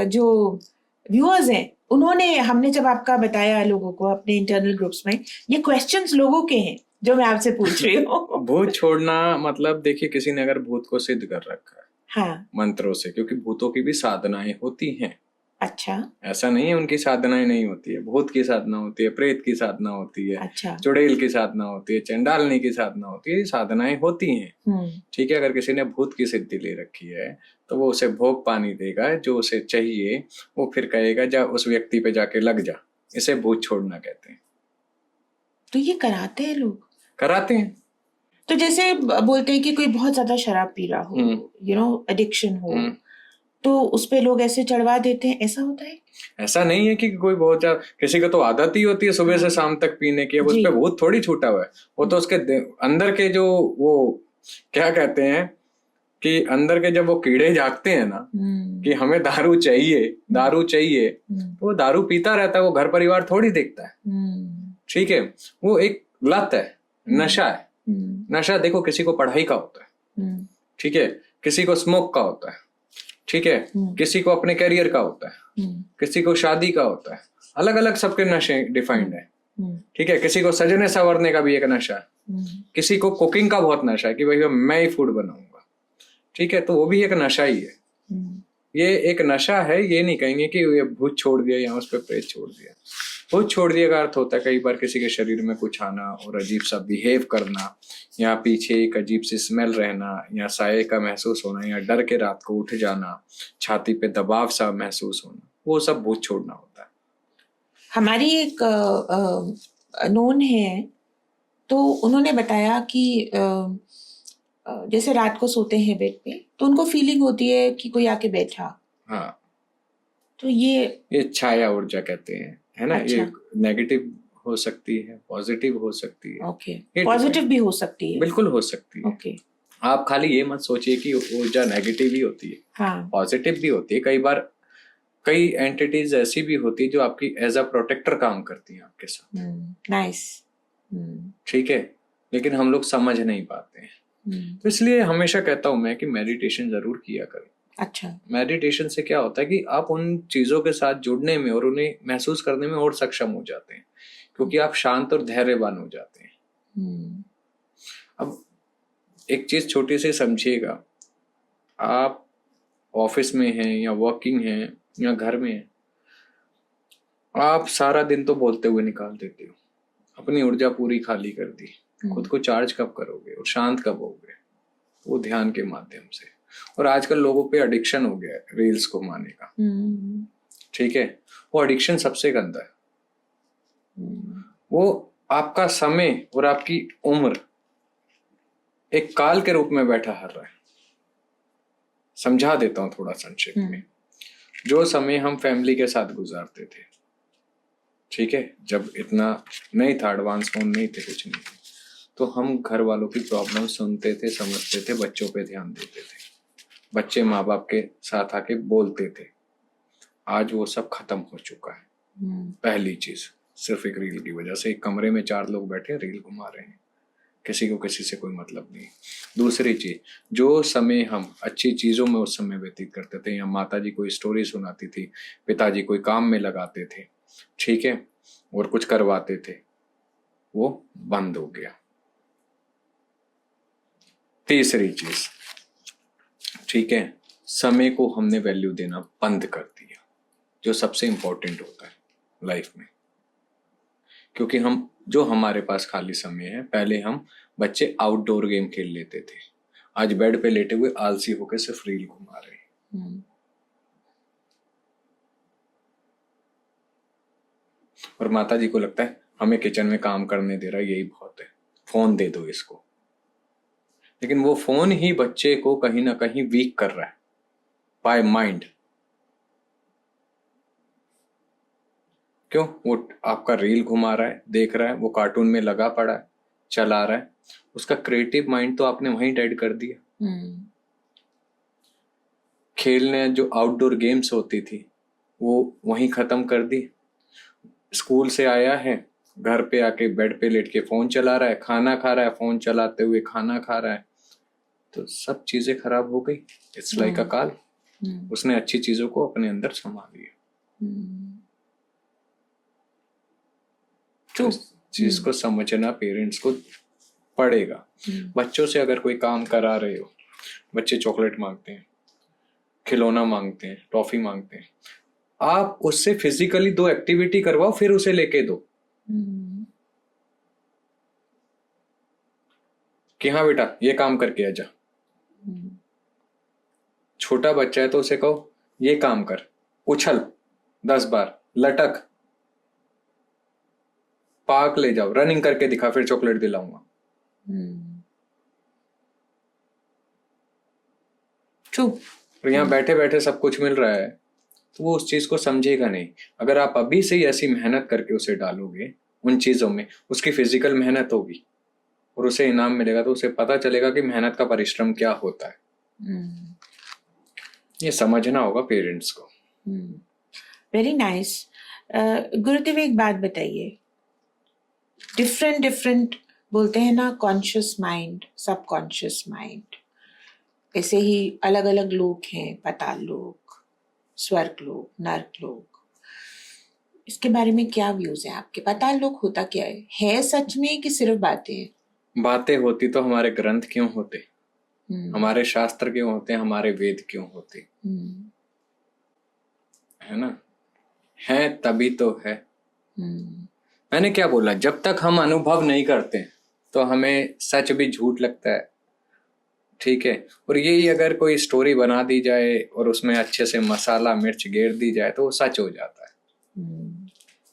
S1: जो व्यूअर्स हैं, उन्होंने, हमने जब आपका बताया लोगों को अपने इंटरनल ग्रुप्स में, ये क्वेश्चंस लोगों के हैं जो मैं आपसे पूछ रही हूँ।
S2: भूत छोड़ना मतलब, देखिए, किसी ने अगर भूत को सिद्ध कर रखा है,
S1: हाँ,
S2: मंत्रों से, क्योंकि भूतों की भी साधनाएं होती हैं।
S1: अच्छा
S2: ऐसा नहीं है उनकी साधनाएं नहीं होती है, भूत की साधना होती है, प्रेत की साधना होती है,
S1: अच्छा
S2: चुड़ैल की साधना होती है, चंडालनी की साधना होती है, ये साधनाएं होती हैं।
S1: हम्म
S2: ठीक है, अगर किसी ने भूत की सिद्धि ले रखी है तो वो उसे भोग पानी देगा जो उसे चाहिए, वो फिर कहेगा जा उस व्यक्ति पे जाके लग जा। इसे भूत छोड़ना कहते हैं।
S1: तो ये कराते हैं लोग?
S2: कराते हैं।
S1: तो जैसे बोलते हैं कि कोई बहुत ज्यादा शराब पी रहा हो,
S2: हम्म।
S1: एडिक्शन हो,
S2: हम्म।
S1: तो उस पे लोग ऐसे चढ़वा देते हैं, ऐसा होता है?
S2: ऐसा नहीं है कि कोई बहुत ज्यादा, किसी को तो आदत ही होती है सुबह से शाम तक पीने की, अब उस
S1: जी।
S2: पे भूत थोड़ी छूटा हुआ है। वो तो उसके अंदर के जो वो क्या कहते हैं कि अंदर के जब वो कीड़े जागते हैं ना कि हमें दारू चाहिए, दारू चाहिए, तो वो दारू पीता रहता है, वो घर परिवार थोड़ी देखता है। ठीक है, वो एक लत है, नशा है। नशा देखो किसी को पढ़ाई का होता है, ठीक है, किसी को स्मोक का होता है, ठीक है, किसी को अपने करियर का होता है, किसी को शादी का होता है, अलग अलग सबके नशे डिफाइंड है। ठीक है, किसी को सजने संवरने का भी एक नशा है, किसी को कुकिंग का बहुत नशा है कि भाई मैं ही फूड बनाऊंगा। ठीक है, तो वो भी एक नशा ही है। ये एक नशा है, ये नहीं कहेंगे कि ये भूत छोड़ दिया या उस पर प्रेत छोड़ दिया। भूत छोड़ दिया का अर्थ होता है कई बार किसी के शरीर में कुछ आना और अजीब सा बिहेव करना, या पीछे एक अजीब सी स्मेल रहना, या साये का महसूस होना, या डर के रात को उठ जाना, छाती पे दबाव सा महसूस होना, वो सब भूत छोड़ना होता है।
S1: हमारी एक नोन है, तो उन्होंने बताया कि जैसे रात को सोते हैं बेड पे तो उनको फीलिंग होती है कि कोई आके बैठा।
S2: हाँ,
S1: तो ये
S2: छाया ऊर्जा कहते हैं, है ना।
S1: अच्छा।
S2: ये नेगेटिव हो सकती है, पॉजिटिव हो सकती है।
S1: ओके,
S2: ये
S1: पॉजिटिव भी हो सकती है।
S2: बिल्कुल हो सकती है।
S1: ओके,
S2: आप खाली ये मत सोचिए कि ऊर्जा नेगेटिव ही होती है,
S1: हाँ,
S2: पॉजिटिव भी होती है। कई बार कई एंटिटीज ऐसी भी होती है जो आपकी एज अ प्रोटेक्टर काम करती हैं आपके साथ।
S1: नाइस।
S2: ठीक है, लेकिन हम लोग समझ नहीं पाते हैं। तो इसलिए हमेशा कहता हूं मैं कि मेडिटेशन जरूर किया करें।
S1: अच्छा।
S2: मेडिटेशन से क्या होता है कि आप उन चीजों के साथ जुड़ने में और उन्हें महसूस करने में और सक्षम हो जाते हैं, क्योंकि आप शांत और धैर्यवान हो जाते हैं। अब एक चीज छोटी सी समझिएगा, आप ऑफिस में हैं या वर्किंग हैं या घर में हैं, आप सारा दिन तो बोलते हुए निकाल देते हो, अपनी ऊर्जा पूरी खाली कर दी, खुद को चार्ज कब करोगे और शांत कब होगे? वो ध्यान के माध्यम से। और आजकल लोगों पे एडिक्शन हो गया है रील्स को घुमाने का। ठीक है, वो एडिक्शन सबसे गंदा है। वो आपका समय और आपकी उम्र एक काल के रूप में बैठा हर रहा है। समझा देता हूं थोड़ा संक्षेप में। जो समय हम फैमिली के साथ गुजारते थे, ठीक है, जब इतना नहीं था, एडवांस फोन नहीं थे, कुछ नहीं थे, तो हम घर वालों की प्रॉब्लम सुनते थे, समझते थे, बच्चों पे ध्यान देते थे, बच्चे माँ बाप के साथ आके बोलते थे। आज वो सब खत्म हो चुका है। पहली चीज, सिर्फ एक रील की वजह से एक कमरे में 4 लोग बैठे रील घुमा रहे हैं, किसी को किसी से कोई मतलब नहीं। दूसरी चीज, जो समय हम अच्छी चीजों में उस समय व्यतीत करते थे, या माता जी कोई स्टोरी सुनाती थी, पिताजी कोई काम में लगाते थे, ठीक है, और कुछ करवाते थे, वो बंद हो गया। तीसरी चीज, ठीक है, समय को हमने वैल्यू देना बंद कर दिया, जो सबसे इंपॉर्टेंट होता है लाइफ में। क्योंकि हम जो हमारे पास खाली समय है, पहले हम बच्चे आउटडोर गेम खेल लेते थे, आज बेड पे लेटे हुए आलसी होकर सिर्फ रील घुमा रहे हैं। और माता जी को लगता है हमें किचन में काम करने दे रहा है, यही बहुत है, फोन दे दो इसको। लेकिन वो फोन ही बच्चे को कहीं ना कहीं वीक कर रहा है बाय माइंड। क्यों? वो आपका रील घुमा रहा है, देख रहा है, वो कार्टून में लगा पड़ा है, चला रहा है, उसका क्रिएटिव माइंड तो आपने वहीं डेड कर दिया। खेलने जो आउटडोर गेम्स होती थी वो वहीं खत्म कर दी। स्कूल से आया है, घर पे आके बेड पे लेट के फोन चला रहा है, खाना खा रहा है, फोन चलाते हुए खाना खा रहा है, तो सब चीजें खराब हो गई। इट्स लाइक अ काल। उसने अच्छी चीजों को अपने अंदर संभाल लिया। तो चीज को समझना पेरेंट्स को पड़ेगा। बच्चों से अगर कोई काम करा रहे हो, बच्चे चॉकलेट मांगते हैं, खिलौना मांगते हैं, टॉफी मांगते हैं, आप उससे फिजिकली 2 एक्टिविटी करवाओ, फिर उसे लेके दो कि हाँ बेटा ये काम करके आ जा। छोटा बच्चा है तो उसे कहो ये काम कर, उछल 10 बार, लटक, पार्क ले जाओ, रनिंग करके दिखा, फिर चॉकलेट दिलाऊंगा।
S3: ट्रू।
S2: और यहाँ बैठे बैठे सब कुछ मिल रहा है तो वो उस चीज को समझेगा नहीं। अगर आप अभी से ही ऐसी मेहनत करके उसे डालोगे उन चीजों में, उसकी फिजिकल मेहनत होगी और उसे इनाम मिलेगा, तो उसे पता चलेगा कि मेहनत का परिश्रम क्या होता है। ये समझना होगा पेरेंट्स को।
S3: Very nice. गुरुदेव एक बात बताइए, डिफरेंट बोलते हैं ना, कॉन्शियस माइंड, सबकॉन्शियस माइंड, ऐसे ही अलग अलग लोक हैं, पाताल लोक, स्वर्ग लोक, नर्क लोक। इसके बारे में क्या व्यूज हैं आपके? पाताल लोक होता क्या है सच में कि सिर्फ बातें हैं?
S2: बातें होती तो हमारे ग्रंथ क्यों होते, हमारे शास्त्र क्यों होते, हमारे वेद क्यों होते, है ना? है तभी तो है। मैंने क्या बोला, जब तक हम अनुभव नहीं करते तो हमें सच भी झूठ लगता है, ठीक है? और यही अगर कोई स्टोरी बना दी जाए और उसमें अच्छे से मसाला मिर्च गेर दी जाए तो वो सच हो जाता है।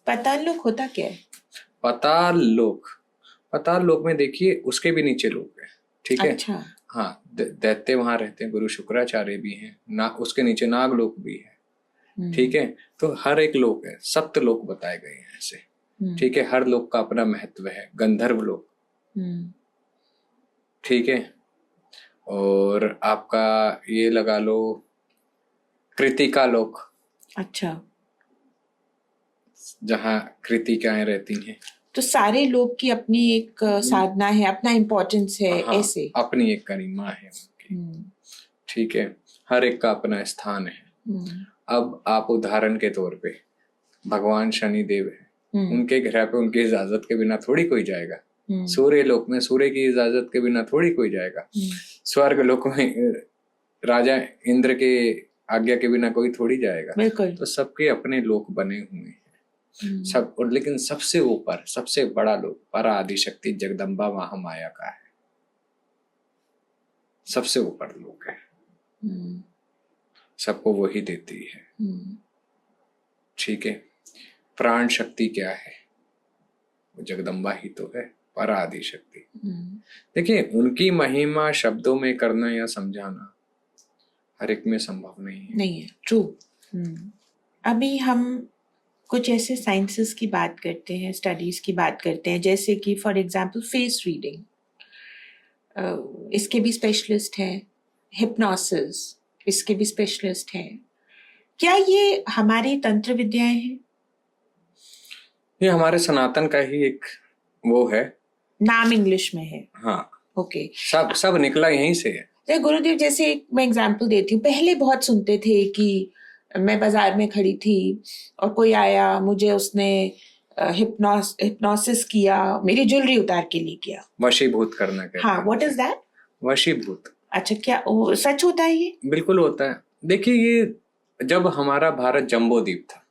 S3: पाताल लोक होता क्या है?
S2: पाताल लोक में देखिए उसके भी नीचे लोग हैं, ठीक है?
S3: अच्छा।
S2: हाँ, दैत्य वहां रहते हैं, गुरु शुक्राचार्य भी हैं ना, उसके नीचे नाग लोक भी है, ठीक है? तो हर एक लोक है, सप्त लोक बताए गए हैं ऐसे, ठीक है? हर लोक का अपना महत्व है। गंधर्व लोक, ठीक है? और आपका ये लगा लो कृतिका लोक,
S3: अच्छा,
S2: जहाँ कृतिकाएं रहती हैं।
S3: तो सारे लोग की अपनी एक साधना है, अपना इम्पोर्टेंस है।
S2: हाँ,
S3: ऐसे
S2: अपनी एक गरिमा है उनकी, ठीक है? हर एक का अपना स्थान है। अब आप उदाहरण के तौर पे भगवान शनि देव है, उनके ग्रह पे उनकी इजाजत के बिना थोड़ी कोई जाएगा। सूर्य लोक में सूर्य की इजाजत के बिना थोड़ी कोई जाएगा। स्वर्ग लोक में राजा इंद्र के आज्ञा के बिना कोई थोड़ी जाएगा।
S3: बिल्कुल।
S2: तो सबके अपने लोक बने हुए हैं सब। और लेकिन सबसे ऊपर सबसे बड़ा लोक परा आदि शक्ति जगदम्बा महामाया का है, सबसे ऊपर लोक है, सबको वही देती है, ठीक है? प्राण शक्ति क्या है? वो जगदम्बा ही तो है, परा आदि शक्ति। देखिए उनकी महिमा शब्दों में करना या समझाना हर एक में संभव नहीं है।
S3: ट्रू। अभी हम कुछ ऐसे साइंसेस की बात करते हैं, स्टडीज की बात करते हैं, जैसे कि फॉर एग्जांपल फेस रीडिंग, इसके भी स्पेशलिस्ट हैं। हिप्नोसिस, इसके भी स्पेशलिस्ट हैं। क्या ये हमारी तंत्र विद्याएं हैं?
S2: ये हमारे सनातन का ही एक वो है,
S3: नाम इंग्लिश में है।
S2: हाँ,
S3: ओके।
S2: सब निकला यहीं से है।
S3: तो गुरुदेव, जैसे एक मैं एग्जांपल देती हूँ, पहले बहुत सुनते थे कि मैं बाजार में खड़ी थी और कोई आया, मुझे उसने हिप्नोसिस किया, मेरी ज्वेलरी उतार के ले गया।
S2: वशीभूत करना कहते हैं।
S3: हाँ, व्हाट इज दैट?
S2: वशीभूत।
S3: अच्छा, क्या सच होता है ये?
S2: बिल्कुल होता है। देखिए ये जब हमारा भारत जम्बो द्वीप था,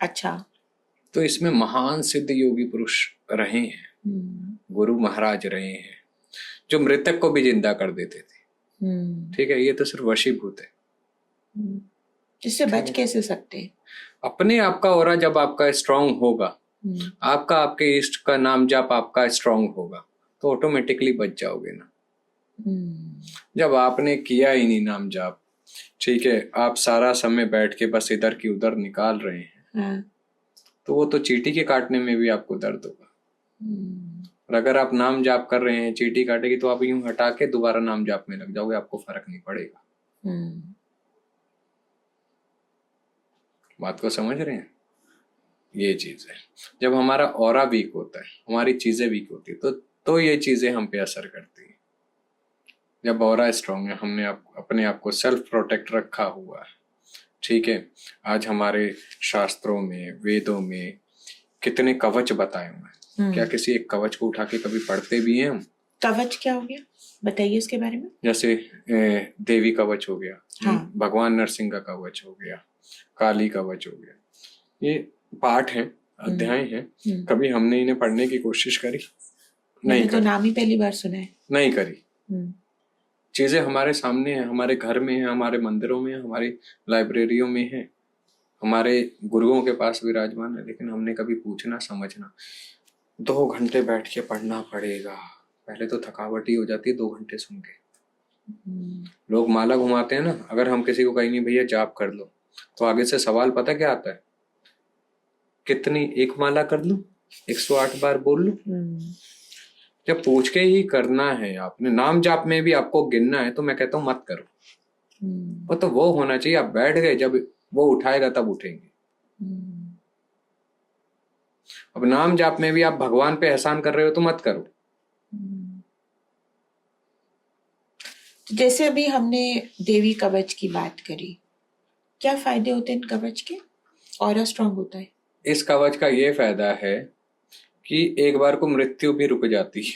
S3: अच्छा,
S2: तो इसमें महान सिद्ध योगी पुरुष रहे हैं, गुरु महाराज रहे हैं, जो मृतक को भी जिंदा कर देते थे, ठीक है? ये तो सिर्फ वशीभूत है।
S3: जिससे बच कैसे सकते हैं?
S2: अपने आप का ऑरा जब आपका स्ट्रांग होगा, आपका आपके इष्ट का नाम जब आपका स्ट्रांग होगा, तो ऑटोमेटिकली बच जाओगे ना। जब आपने किया ही नहीं नाम जाप, ठीक है, आप सारा समय बैठ के बस इधर की उधर निकाल रहे हैं, तो वो तो चींटी के काटने में भी आपको दर्द होगा। और अगर आप नाम जाप कर रहे हैं, चींटी काटेगी तो आप यूं हटा के दोबारा नाम जाप में लग जाओगे, आपको फर्क नहीं पड़ेगा। बात को समझ रहे हैं? ये चीज है। जब हमारा ऑरा वीक होता है, हमारी चीजें वीक होती है, तो ये चीजें हम पे असर करती है। जब ऑरा स्ट्रांग है, हमने अपने आप को सेल्फ प्रोटेक्ट रखा हुआ है, ठीक है? आज हमारे शास्त्रों में, वेदों में कितने कवच बताए हुए हैं। क्या किसी एक कवच को उठा के कभी पढ़ते भी हैं हम?
S3: कवच क्या हो गया, बताइए इसके बारे में।
S2: जैसे देवी कवच हो गया,
S3: हाँ।
S2: भगवान नरसिंह का कवच हो गया, काली कवच हो गया, ये पाठ हैं, अध्याय हैं। कभी हमने इन्हें पढ़ने की कोशिश करी? नहीं
S1: मैंने तो
S2: करी,
S1: नाम ही पहली बार सुना है।
S2: नहीं करी।
S1: हम्म,
S2: चीजें हमारे सामने हैं, हमारे घर में है, हमारे मंदिरों में है, हमारी लाइब्रेरियों में है, हमारे गुरुओं के पास विराजमान है, लेकिन हमने कभी पूछना समझना। 2 घंटे बैठ के पढ़ना पड़ेगा, पहले तो थकावट ही हो जाती है 2 घंटे सुन के। लोग माला घुमाते हैं ना, अगर हम किसी को कहेंगे भैया जाप कर लो, तो आगे से सवाल पता क्या आता है? कितनी, एक माला कर लूं, 108 बार बोल लूं? जब पूछ के ही करना है, आपने नाम जाप में भी आपको गिनना है, तो मैं कहता हूं मत करो। वो तो वो होना चाहिए, आप बैठ गए, जब वो उठाएगा तब उठेंगे। अब नाम जाप में भी आप भगवान पे एहसान कर रहे हो तो मत करो।
S1: जैसे अभी हमने देवी कवच की बात करी, क्या फायदे होते हैं इन कवच के? ऑरा स्ट्रांग होता है।
S2: इस कवच का ये फायदा है कि एक बार को मृत्यु भी रुक जाती है।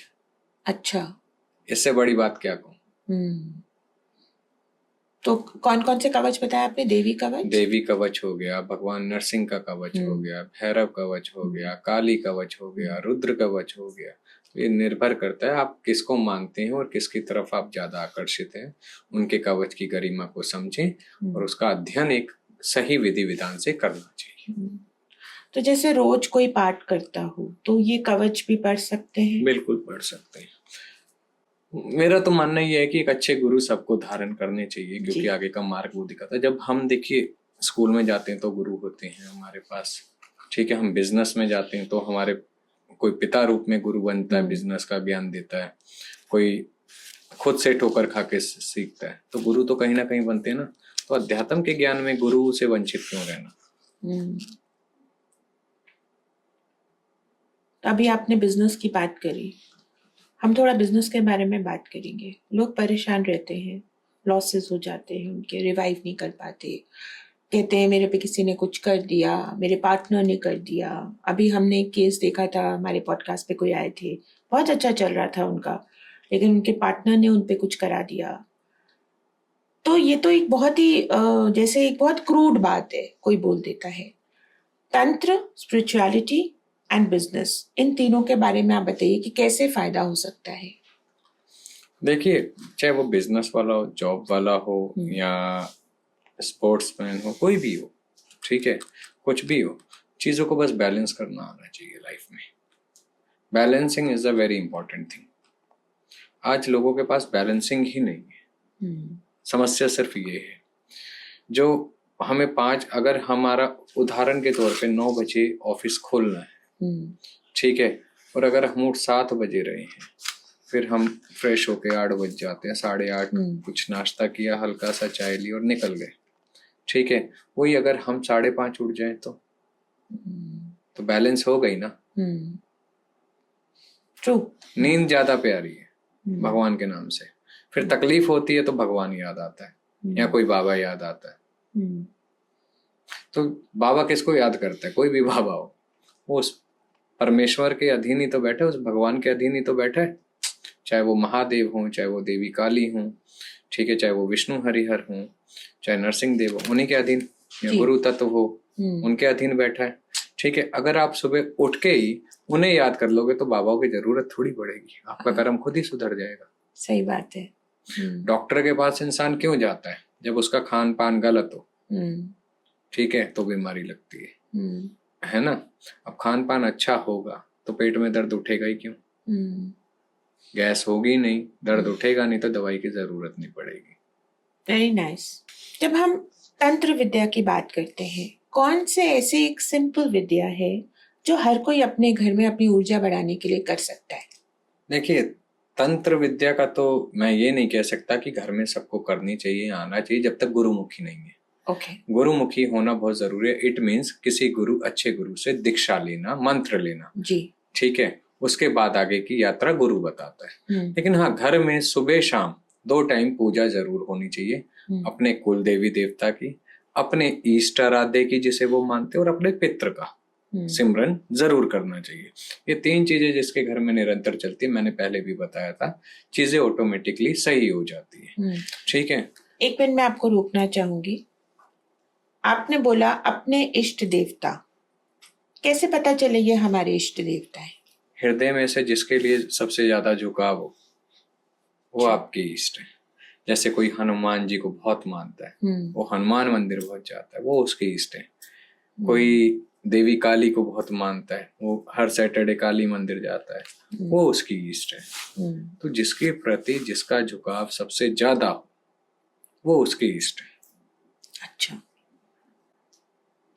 S1: अच्छा।
S2: इससे बड़ी बात क्या कहूं।
S1: तो कौन कौन से कवच बताया आपने? देवी कवच,
S2: देवी कवच हो गया, भगवान नरसिंह का कवच हो गया, भैरव कवच हो गया, काली कवच हो गया, रुद्र कवच हो गया। तो ये निर्भर करता है आप किसको मानते हैं और किसकी तरफ आप ज्यादा आकर्षित हैं। उनके कवच की गरिमा को समझें और उसका अध्ययन एक सही विधि विधान से करना चाहिए।
S1: तो जैसे रोज कोई पाठ करता हो तो ये कवच भी पढ़ सकते हैं?
S2: बिल्कुल पढ़ सकते हैं। मेरा तो मानना ये है कि एक अच्छे गुरु सबको धारण करने चाहिए, क्योंकि आगे का मार्ग वो दिखाता है। जब हम देखिए स्कूल में जाते हैं तो गुरु होते हैं हमारे पास, ठीक है। हम बिजनेस में जाते हैं तो हमारे कोई पिता रूप में गुरु बनता है, बिजनेस का ज्ञान देता है। कोई खुद से ठोकर खा के सीखता है, तो गुरु तो कहीं ना कहीं बनते हैं ना। तो अध्यात्म के ज्ञान में गुरु से वंचित क्यों रहना।
S1: अभी आपने बिजनेस की बात करी, हम थोड़ा बिजनेस के बारे में बात करेंगे। लोग परेशान रहते हैं, लॉसेस हो जाते हैं उनके, रिवाइव नहीं कर पाते, कहते हैं मेरे पे किसी ने कुछ कर दिया, मेरे पार्टनर ने कर दिया। अभी हमने एक केस देखा था, हमारे पॉडकास्ट पे कोई आए थे, बहुत अच्छा चल रहा था उनका, लेकिन उनके पार्टनर ने उन पे कुछ करा दिया। तो ये तो एक बहुत ही जैसे एक बहुत क्रूड बात है, कोई बोल देता है। तंत्र, स्पिरिचुअलिटी एंड बिजनेस, इन तीनों के बारे में आप बताइए कि कैसे फायदा हो सकता है।
S2: देखिए, चाहे वो बिजनेस वाला हो, जॉब वाला हो, या स्पोर्ट्समैन हो, कोई भी हो, ठीक है, कुछ भी हो, चीजों को बस बैलेंस करना आना चाहिए लाइफ में। Balancing is a very important thing. आज लोगों के पास बैलेंसिंग ही नहीं है। समस्या सिर्फ ये है, जो हमें अगर हमारा उदाहरण के तौर पे 9 बजे ऑफिस खोलना है, ठीक है, और अगर हम 7 बजे रहे हैं, फिर हम फ्रेश होके 8 बज जाते हैं, 8:30 कुछ नाश्ता किया, हल्का सा चाय ली और निकल गए, ठीक है। वही अगर हम 5:30 उठ जाए तो बैलेंस हो गई ना।
S1: ट्रू।
S2: नींद ज्यादा प्यारी है भगवान के नाम से। फिर तकलीफ होती है तो भगवान याद आता है या कोई बाबा याद आता है। तो बाबा किसको याद करता है? कोई भी बाबा हो, वो उस परमेश्वर के अधीन ही तो बैठे, उस भगवान के अधीन ही तो बैठे। चाहे वो महादेव हों, चाहे वो देवी काली हों, ठीक है, चाहे वो विष्णु हरिहर हों, चाहे नरसिंह देव हो, उन्हीं के अधीन, या गुरु तत्व हो, उनके अधीन बैठा है, ठीक है। अगर आप सुबह उठ के ही उन्हें याद कर लोगे तो बाबाओं की जरूरत थोड़ी पड़ेगी, आपका कर्म खुद ही सुधर जाएगा।
S1: सही बात है।
S2: डॉक्टर के पास इंसान क्यों जाता है? जब उसका खान पान गलत हो, ठीक है, तो बीमारी लगती है ना। अब खान पान अच्छा होगा तो पेट में दर्द उठेगा ही क्यों? गैस होगी नहीं, दर्द उठेगा नहीं, तो दवाई की जरूरत नहीं पड़ेगी।
S1: Very nice. जब हम तंत्र विद्या की बात करते हैं, कौन से ऐसे एक सिंपल विद्या है जो हर कोई अपने घर में अपनी ऊर्जा बढ़ाने के लिए कर सकता है? देखिए,
S2: तंत्र विद्या का तो मैं ये नहीं कह सकता कि घर में सबको करनी चाहिए, आना चाहिए, जब तक गुरुमुखी नहीं है। गुरुमुखी होना बहुत जरूरी है। इट मीन्स किसी अच्छे गुरु से दीक्षा लेना, मंत्र लेना जी, ठीक है। उसके बाद आगे की यात्रा गुरु बताता है। लेकिन हाँ, घर में सुबह शाम 2 टाइम पूजा जरूर होनी चाहिए, अपने कुल देवी देवता की, अपने इष्ट आराध्य की जिसे वो मानते, और अपने पितृ का सिमरन जरूर करना चाहिए। ये 3 चीजें जिसके घर में निरंतर चलती है, मैंने पहले भी बताया था, चीजें ऑटोमेटिकली सही हो जाती है। ठीक है।
S1: एक मिनट मैं आपको रोकना चाहूंगी। आपने बोला अपने इष्ट देवता, कैसे पता चले ये हमारे इष्ट देवता है?
S2: हृदय में से जिसके लिए सबसे ज्यादा झुकाव हो वो
S1: अच्छा।
S2: आपके इष्ट है। जैसे कोई हनुमान जी को बहुत मानता है, वो हनुमान मंदिर बहुत जाता है, वो उसके इष्ट है। कोई देवी काली को बहुत मानता है, वो हर सैटरडे काली मंदिर जाता है, वो उसकी इष्ट है। तो जिसके प्रति जिसका झुकाव सबसे ज्यादा हो वो उसकी इष्ट है।
S1: अच्छा,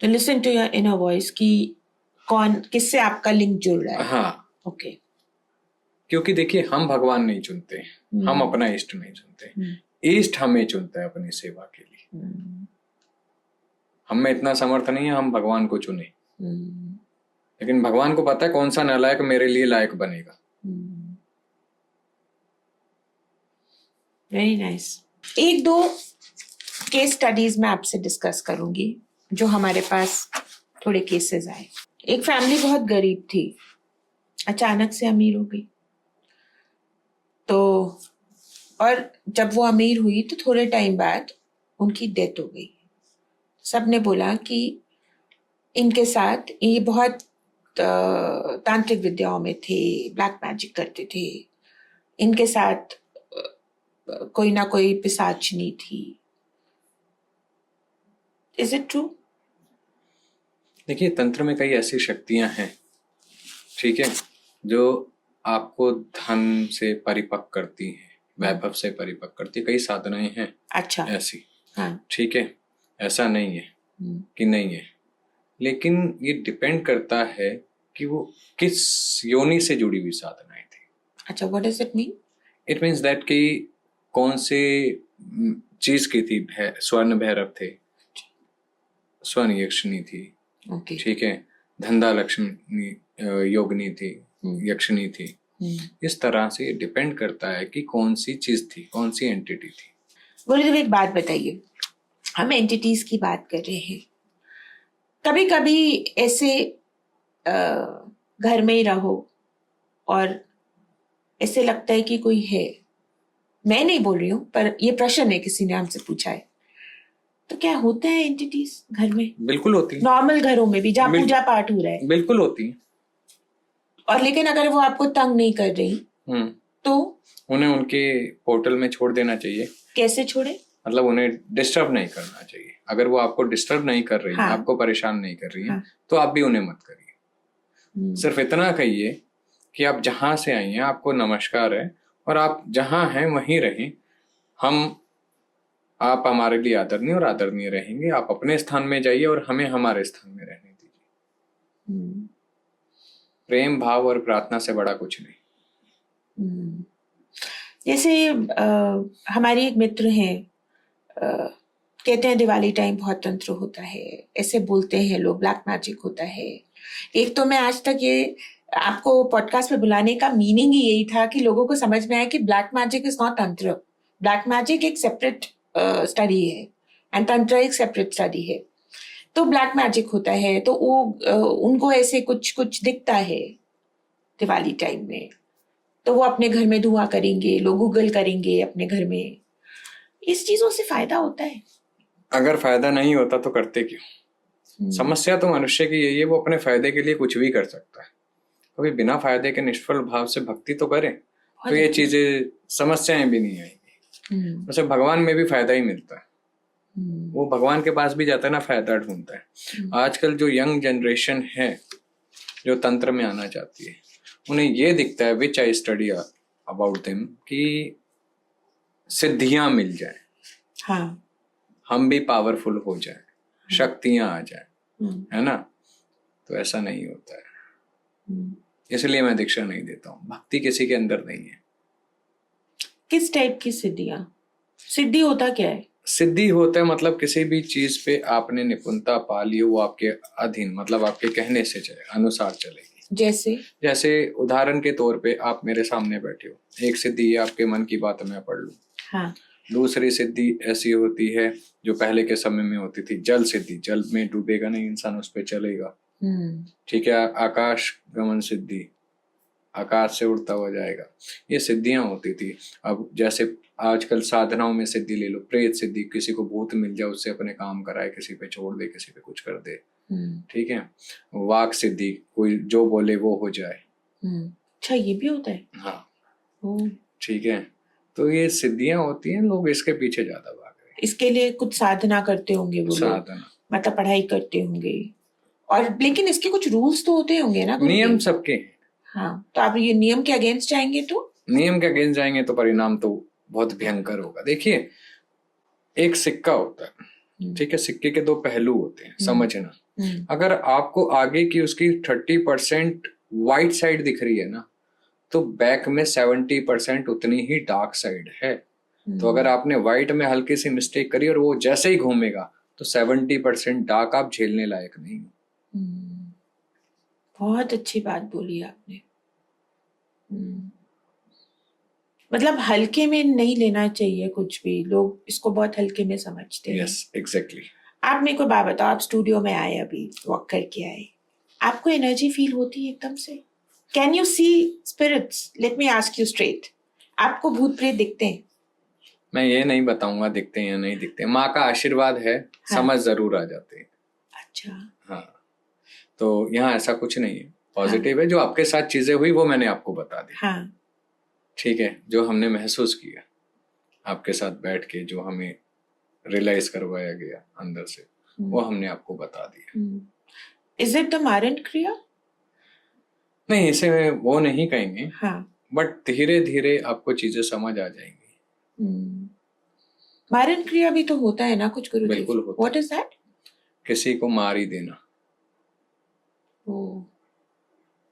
S1: तो listen to your inner voice कि कौन किससे आपका लिंक जुड़ रहा है।
S2: हाँ,
S1: ओके।
S2: क्योंकि देखिए हम भगवान नहीं चुनते हैं, हम अपना इष्ट नहीं चुनते, इष्ट हमें चुनता है अपनी सेवा के लिए। हम में इतना समर्थ नहीं है हम भगवान को चुने, लेकिन भगवान को पता है कौन सा नालायक मेरे लिए लायक बनेगा।
S1: Very nice. एक दो केस स्टडीज मैं आपसे डिस्कस करूंगी जो हमारे पास थोड़े केसेस आए। एक फैमिली बहुत गरीब थी, अचानक से अमीर हो गई। तो और जब वो अमीर हुई तो थोड़े टाइम बाद उनकी डेथ हो गई। सबने बोला कि इनके साथ ये बहुत तांत्रिक विद्याओं में थे, ब्लैक मैजिक करते थे, इनके साथ कोई ना कोई पिशाचनी थी। Is it true?
S2: देखिए तंत्र में कई ऐसी शक्तियां हैं, ठीक है, जो आपको धन से परिपक्व करती हैं, वैभव से परिपक्व करती है। कई साधनाएं हैं
S1: अच्छा।
S2: ऐसी,
S1: हाँ।
S2: ठीक है, ऐसा नहीं है कि नहीं है, लेकिन ये डिपेंड करता है कि वो किस योनि से जुड़ी हुई साधनाएं थी।
S1: अच्छा, what does it mean?
S2: It means that कि कौन से चीज की थी। स्वर्ण भैरव थे, स्वर्ण यक्षिणी थी,
S1: ओके।
S2: ठीक है, धंधा लक्ष्मी योगिनी थी, यक्षिणी थी। इस तरह से डिपेंड करता है कि कौन सी चीज थी, कौन सी एंटिटी थी।
S1: गुरुदेव एक बात बताइए, हम एंटिटीज की बात कर रहे हैं, कभी कभी ऐसे घर में ही रहो और ऐसे लगता है कि कोई है, मैं नहीं बोल रही हूँ पर ये प्रश्न है किसी ने हमसे पूछा है, तो क्या होते हैं एंटिटीज घर में?
S2: बिल्कुल होती है,
S1: नॉर्मल घरों में भी जहाँ
S2: बिल-
S1: पूजा पाठ हो रहा है,
S2: बिल्कुल होती है।
S1: और लेकिन अगर वो आपको तंग नहीं कर रही तो
S2: उन्हें उनके पोर्टल में छोड़ देना चाहिए।
S1: कैसे छोड़े?
S2: मतलब उन्हें डिस्टर्ब नहीं करना चाहिए। अगर वो आपको डिस्टर्ब नहीं कर रही है,
S1: हाँ।
S2: आपको परेशान नहीं कर रही है,
S1: हाँ।
S2: तो आप भी उन्हें मत करिए। सिर्फ इतना कहिए कि आप जहां से आई हैं आपको नमस्कार है, और आप जहां हैं वहीं रहें। आप हमारे लिए आदरणीय और आदरणीय रहेंगे। आप अपने स्थान में जाइए और हमें हमारे स्थान में रहने दीजिए। प्रेम भाव और प्रार्थना से बड़ा कुछ नहीं।
S1: जैसे हमारी एक मित्र हैं, कहते हैं दिवाली टाइम बहुत तंत्र होता है, ऐसे बोलते हैं लोग, ब्लैक मैजिक होता है। एक तो मैं आज तक ये आपको पॉडकास्ट पे बुलाने का मीनिंग ही यही था कि लोगों को समझ में आया कि ब्लैक मैजिक इज नॉट तंत्र। ब्लैक मैजिक एक सेपरेट स्टडी है एंड तंत्र एक सेपरेट स्टडी है। तो ब्लैक मैजिक होता है तो वो उनको ऐसे कुछ कुछ दिखता है दिवाली टाइम में, तो वो अपने घर में धुआं करेंगे, लोग गूगल करेंगे अपने घर में। इस चीजों से फायदा होता है?
S2: अगर फायदा नहीं होता तो करते क्यों? समस्या तो मनुष्य की यही है, वो अपने फायदे के लिए कुछ भी कर सकता है। कभी बिना फायदे के निष्फल भाव से भक्ति तो करे, तो ये चीजें समस्याएं भी नहीं आएंगी। वैसे भगवान में भी फायदा ही मिलता है। वो भगवान के पास भी जाता है ना, फायदा ढूंढता है। आजकल जो यंग जनरेशन है जो तंत्र में आना चाहती है, उन्हें ये दिखता है, विच आई स्टडी अबाउट देम, कि सिद्धियां मिल जाए,
S1: हाँ।
S2: हम भी पावरफुल हो जाए, शक्तियां आ जाए, है ना। तो ऐसा नहीं होता है, इसलिए मैं दीक्षा नहीं देता हूँ। भक्ति किसी के अंदर नहीं है।
S1: किस टाइप की सिद्धियां? सिद्धि होता क्या है?
S2: सिद्धि होता है मतलब किसी भी चीज पे आपने निपुणता पा ली, वो आपके अधीन, मतलब आपके कहने से अनुसार चलेगी। जैसे उदाहरण के तौर पे आप मेरे सामने बैठे हो, एक सिद्धि आपके मन की बात मैं पढ़ लूं।
S1: हाँ।
S2: दूसरी सिद्धि ऐसी होती है जो पहले के समय में होती थी, जल सिद्धि, जल में डूबेगा नहीं इंसान, उस पर चलेगा। ठीक है। आकाश गमन सिद्धि, आकाश से उड़ता हुआ जाएगा, ये सिद्धियां होती थी। अब जैसे आजकल साधनाओं में सिद्धि ले लो, प्रेत सिद्धि, किसी को भूत मिल जाए उससे अपने काम कराए, किसी पे छोड़ दे, किसी पे कुछ कर दे, ठीक है। वाक सिद्धि, कोई जो बोले वो हो जाए।
S1: अच्छा, ये भी होता है?
S2: हाँ, ठीक है। तो ये सिद्धियां होती हैं, लोग इसके पीछे ज्यादा भाग रहे हैं।
S1: इसके लिए कुछ साधना करते होंगे वो लोग,
S2: साधना
S1: मतलब पढ़ाई करते होंगे, और लेकिन इसके कुछ रूल्स तो होते होंगे ना गुरुदेव?
S2: नियम सबके हैं।
S1: हाँ, तो आप ये नियम के अगेंस्ट जाएंगे तो?
S2: नियम के अगेंस्ट जाएंगे तो परिणाम तो बहुत भयंकर होगा। देखिए, एक सिक्का होता है, ठीक है, सिक्के के दो पहलू होते हैं, समझना। अगर आपको आगे की उसकी 30% वाइट साइड दिख रही है ना, तो बैक में 70% उतनी ही डार्क साइड है। तो अगर आपने व्हाइट में हल्की सी मिस्टेक करी और वो जैसे ही घूमेगा तो 70% डार्क आप झेलने लायक नहीं हो।
S1: बहुत अच्छी बात बोली आपने। मतलब हल्के में नहीं लेना चाहिए कुछ भी, लोग इसको बहुत हल्के में समझते हैं।
S2: Yes, exactly.
S1: आप मेरे को बात बताओ, आप स्टूडियो में आए, अभी वॉक करके आए, आपको एनर्जी फील होती है एकदम से? Can you see spirits? Let me ask you straight, आपको भूत प्रेत दिखते हैं?
S2: मैं ये नहीं बताऊंगा दिखते हैं या नहीं दिखते हैं, माँ का आशीर्वाद है।
S1: हाँ।
S2: समझ जरूर आ जाते हैं।
S1: अच्छा।
S2: हाँ, तो यहाँ ऐसा कुछ नहीं है, पॉजिटिव है। जो आपके साथ चीजें हुई वो मैंने आपको बता दी।
S1: हाँ।
S2: ठीक है, जो हमने महसूस किया आपके साथ बैठ के, जो हमें रियलाइज करवाया गया अंदर से, वो हमने आपको बता दिया।
S1: इज इट द मारण क्रिया?
S2: नहीं, इसे वो नहीं कहेंगे।
S1: हाँ।
S2: बट धीरे धीरे आपको चीजें समझ आ जाएंगी।
S1: मारण क्रिया भी तो होता है ना कुछ गुरुजी?
S2: बिल्कुल होता है।
S1: What is that?
S2: किसी को मार ही देना,
S1: ओ।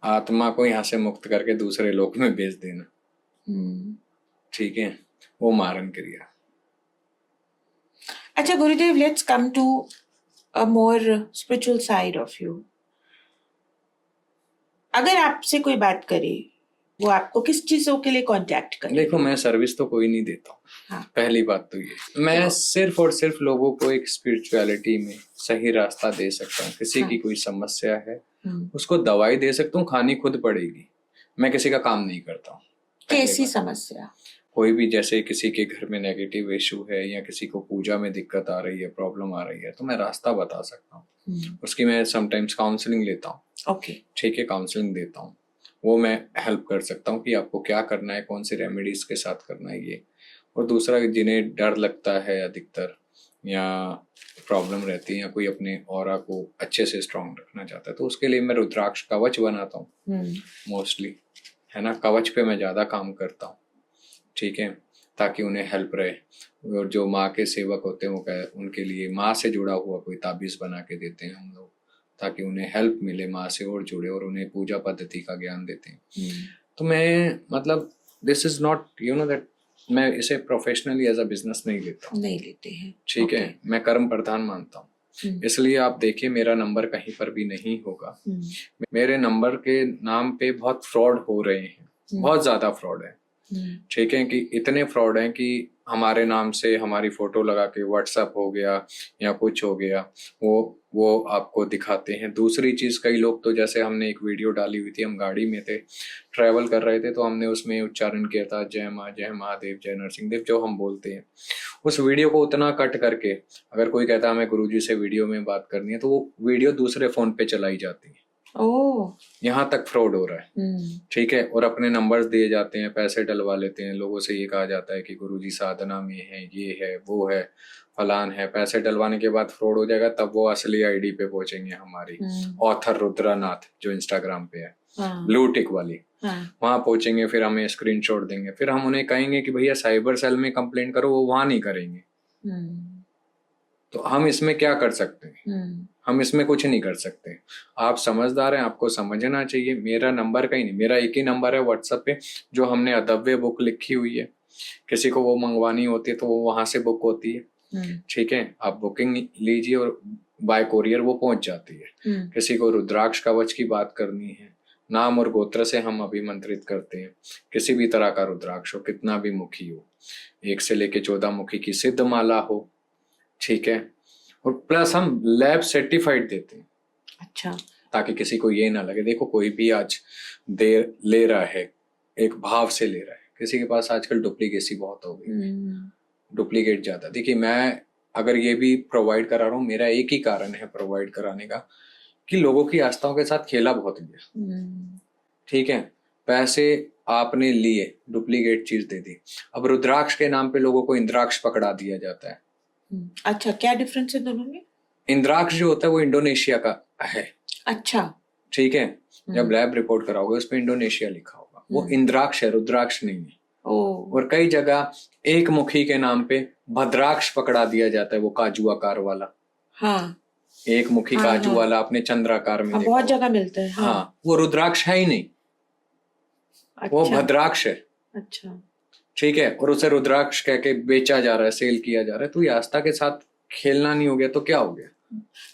S2: आत्मा को यहाँ से मुक्त करके दूसरे लोक में भेज देना, ठीक है, वो मारण क्रिया।
S1: अच्छा Gurudev, let's come to a more spiritual side of you. अगर आपसे कोई बात करे, वो आपको किस चीजों के लिए कांटेक्ट करे?
S2: देखो, मैं सर्विस तो कोई नहीं देता हूँ।
S1: हाँ।
S2: पहली बात तो ये, मैं सिर्फ और सिर्फ लोगों को एक स्पिरिचुअलिटी में सही रास्ता दे सकता हूँ। किसी की कोई समस्या है, उसको दवाई दे सकता हूँ, खानी खुद पड़ेगी। मैं किसी का काम नहीं करता हूँ।
S1: कैसी समस्या?
S2: कोई भी, जैसे किसी के घर में नेगेटिव इशू है या किसी को पूजा में दिक्कत आ रही है, प्रॉब्लम आ रही है, तो मैं रास्ता बता सकता हूँ। उसकी मैं समटाइम्स काउंसलिंग लेता हूँ।
S1: ओके।
S2: ठीक है, काउंसलिंग देता हूँ, वो मैं हेल्प कर सकता हूँ कि आपको क्या करना है, कौन सी रेमेडीज के साथ करना है ये। और दूसरा, जिन्हें डर लगता है अधिकतर, या प्रॉब्लम रहती है, या कोई अपने ऑरा को अच्छे से स्ट्रांग रखना चाहता है, तो उसके लिए मैं रुद्राक्ष कवच बनाता हूँ मोस्टली, है ना। कवच पे मैं ज़्यादा काम करता हूँ, ठीक है, ताकि उन्हें हेल्प रहे। और जो माँ के सेवक होते हैं, वो उनके लिए माँ से जुड़ा हुआ कोई ताबीज़ बना के देते हैं हम लोग, ताकि उन्हें हेल्प मिले, माँ से और जुड़े, और उन्हें पूजा पद्धति का ज्ञान देते हैं। तो मैं, मतलब, this is not, you know that, मैं इसे प्रोफेशनली एज अ बिजनेस नहीं लेता हूँ।
S1: नहीं लेते हैं,
S2: ठीक है, मैं कर्म प्रधान मानता हूँ। इसलिए आप देखिए, मेरा नंबर कहीं पर भी नहीं होगा। मेरे नंबर के नाम पे बहुत फ्रॉड हो रहे हैं, बहुत ज्यादा फ्रॉड है। ठीक है, कि इतने फ्रॉड हैं कि हमारे नाम से हमारी फोटो लगा के व्हाट्सएप हो गया या कुछ हो गया, वो आपको दिखाते हैं। दूसरी चीज, कई लोग तो, जैसे हमने एक वीडियो डाली हुई थी, हम गाड़ी में थे, ट्रैवल कर रहे थे, तो हमने उसमें उच्चारण किया था जय माँ, जय महादेव, जय नरसिंहदेव, जो हम बोलते हैं। उस वीडियो को उतना कट करके, अगर कोई कहता है हमें गुरुजी से वीडियो में बात करनी है, तो वो वीडियो दूसरे फोन पे चलाई जाती है। यहाँ तक फ्रॉड हो रहा है। ठीक है, और अपने नंबर्स दिए जाते हैं, पैसे डलवा लेते हैं, लोगों से ये कहा जाता है कि गुरुजी साधना में है, ये है, वो है, फलान है। पैसे डलवाने के बाद फ्रॉड हो जाएगा, तब वो असली आईडी पे पहुंचेंगे हमारी, ऑथर रुद्रानाथ जो इंस्टाग्राम पे है, ब्लू टिक वाली, वहां पहुंचेंगे, फिर हमें स्क्रीनशॉट देंगे, फिर हम उन्हें कहेंगे कि भैया साइबर सेल में कंप्लेंट करो, वो वहां नहीं करेंगे। तो हम इसमें क्या कर सकते हैं? हम इसमें कुछ नहीं कर सकते। आप समझदार हैं, आपको समझना चाहिए। मेरा नंबर कहीं नहीं, मेरा एक ही नंबर है व्हाट्सएप पे, जो हमने अदव्य बुक लिखी हुई है। किसी को वो मंगवानी होती है तो वो वहां से बुक होती है। ठीक है, आप बुकिंग लीजिए और बाय कोरियर वो पहुंच जाती है। किसी को रुद्राक्ष कवच की बात करनी है, नाम और गोत्र से हम अभिमंत्रित करते हैं। किसी भी तरह का रुद्राक्ष हो, कितना भी मुखी हो, 1 से लेके 14 मुखी की सिद्ध माला हो, ठीक है, और प्लस हम लैब सर्टिफाइड देते हैं।
S1: अच्छा,
S2: ताकि किसी को ये ना लगे। देखो कोई भी आज दे ले रहा है, एक भाव से ले रहा है, किसी के पास आजकल डुप्लीकेसी बहुत हो गई, डुप्लीकेट ज्यादा। देखिए मैं अगर ये भी प्रोवाइड करा रहा हूँ, मेरा एक ही कारण है प्रोवाइड कराने का, कि लोगों की आस्थाओं के साथ खेला बहुत गया। ठीक है, पैसे आपने लिए, डुप्लीकेट चीज दे दी। अब रुद्राक्ष के नाम पे लोगों को इंद्राक्ष पकड़ा दिया जाता है।
S1: अच्छा, क्या डिफरेंस है दोनों में?
S2: इंद्राक्ष जो होता है वो इंडोनेशिया का है।
S1: अच्छा।
S2: ठीक है, जब लैब रिपोर्ट कराओगे उसमें इंडोनेशिया लिखा होगा, वो इंद्राक्ष है, रुद्राक्ष नहीं है। और कई जगह एक मुखी के नाम पे भद्राक्ष पकड़ा दिया जाता है, वो काजू आकार वाला।
S1: हाँ,
S2: एक मुखी काजू वाला आपने चंद्राकार में देखा
S1: बहुत
S2: होगा।
S1: जगह मिलता है।
S2: हाँ, वो रुद्राक्ष है ही नहीं, वो भद्राक्ष है।
S1: अच्छा।
S2: ठीक है, और उसे रुद्राक्ष कह के बेचा जा रहा है, सेल किया जा रहा है। तो ये आस्था के साथ खेलना नहीं हो गया तो क्या हो गया?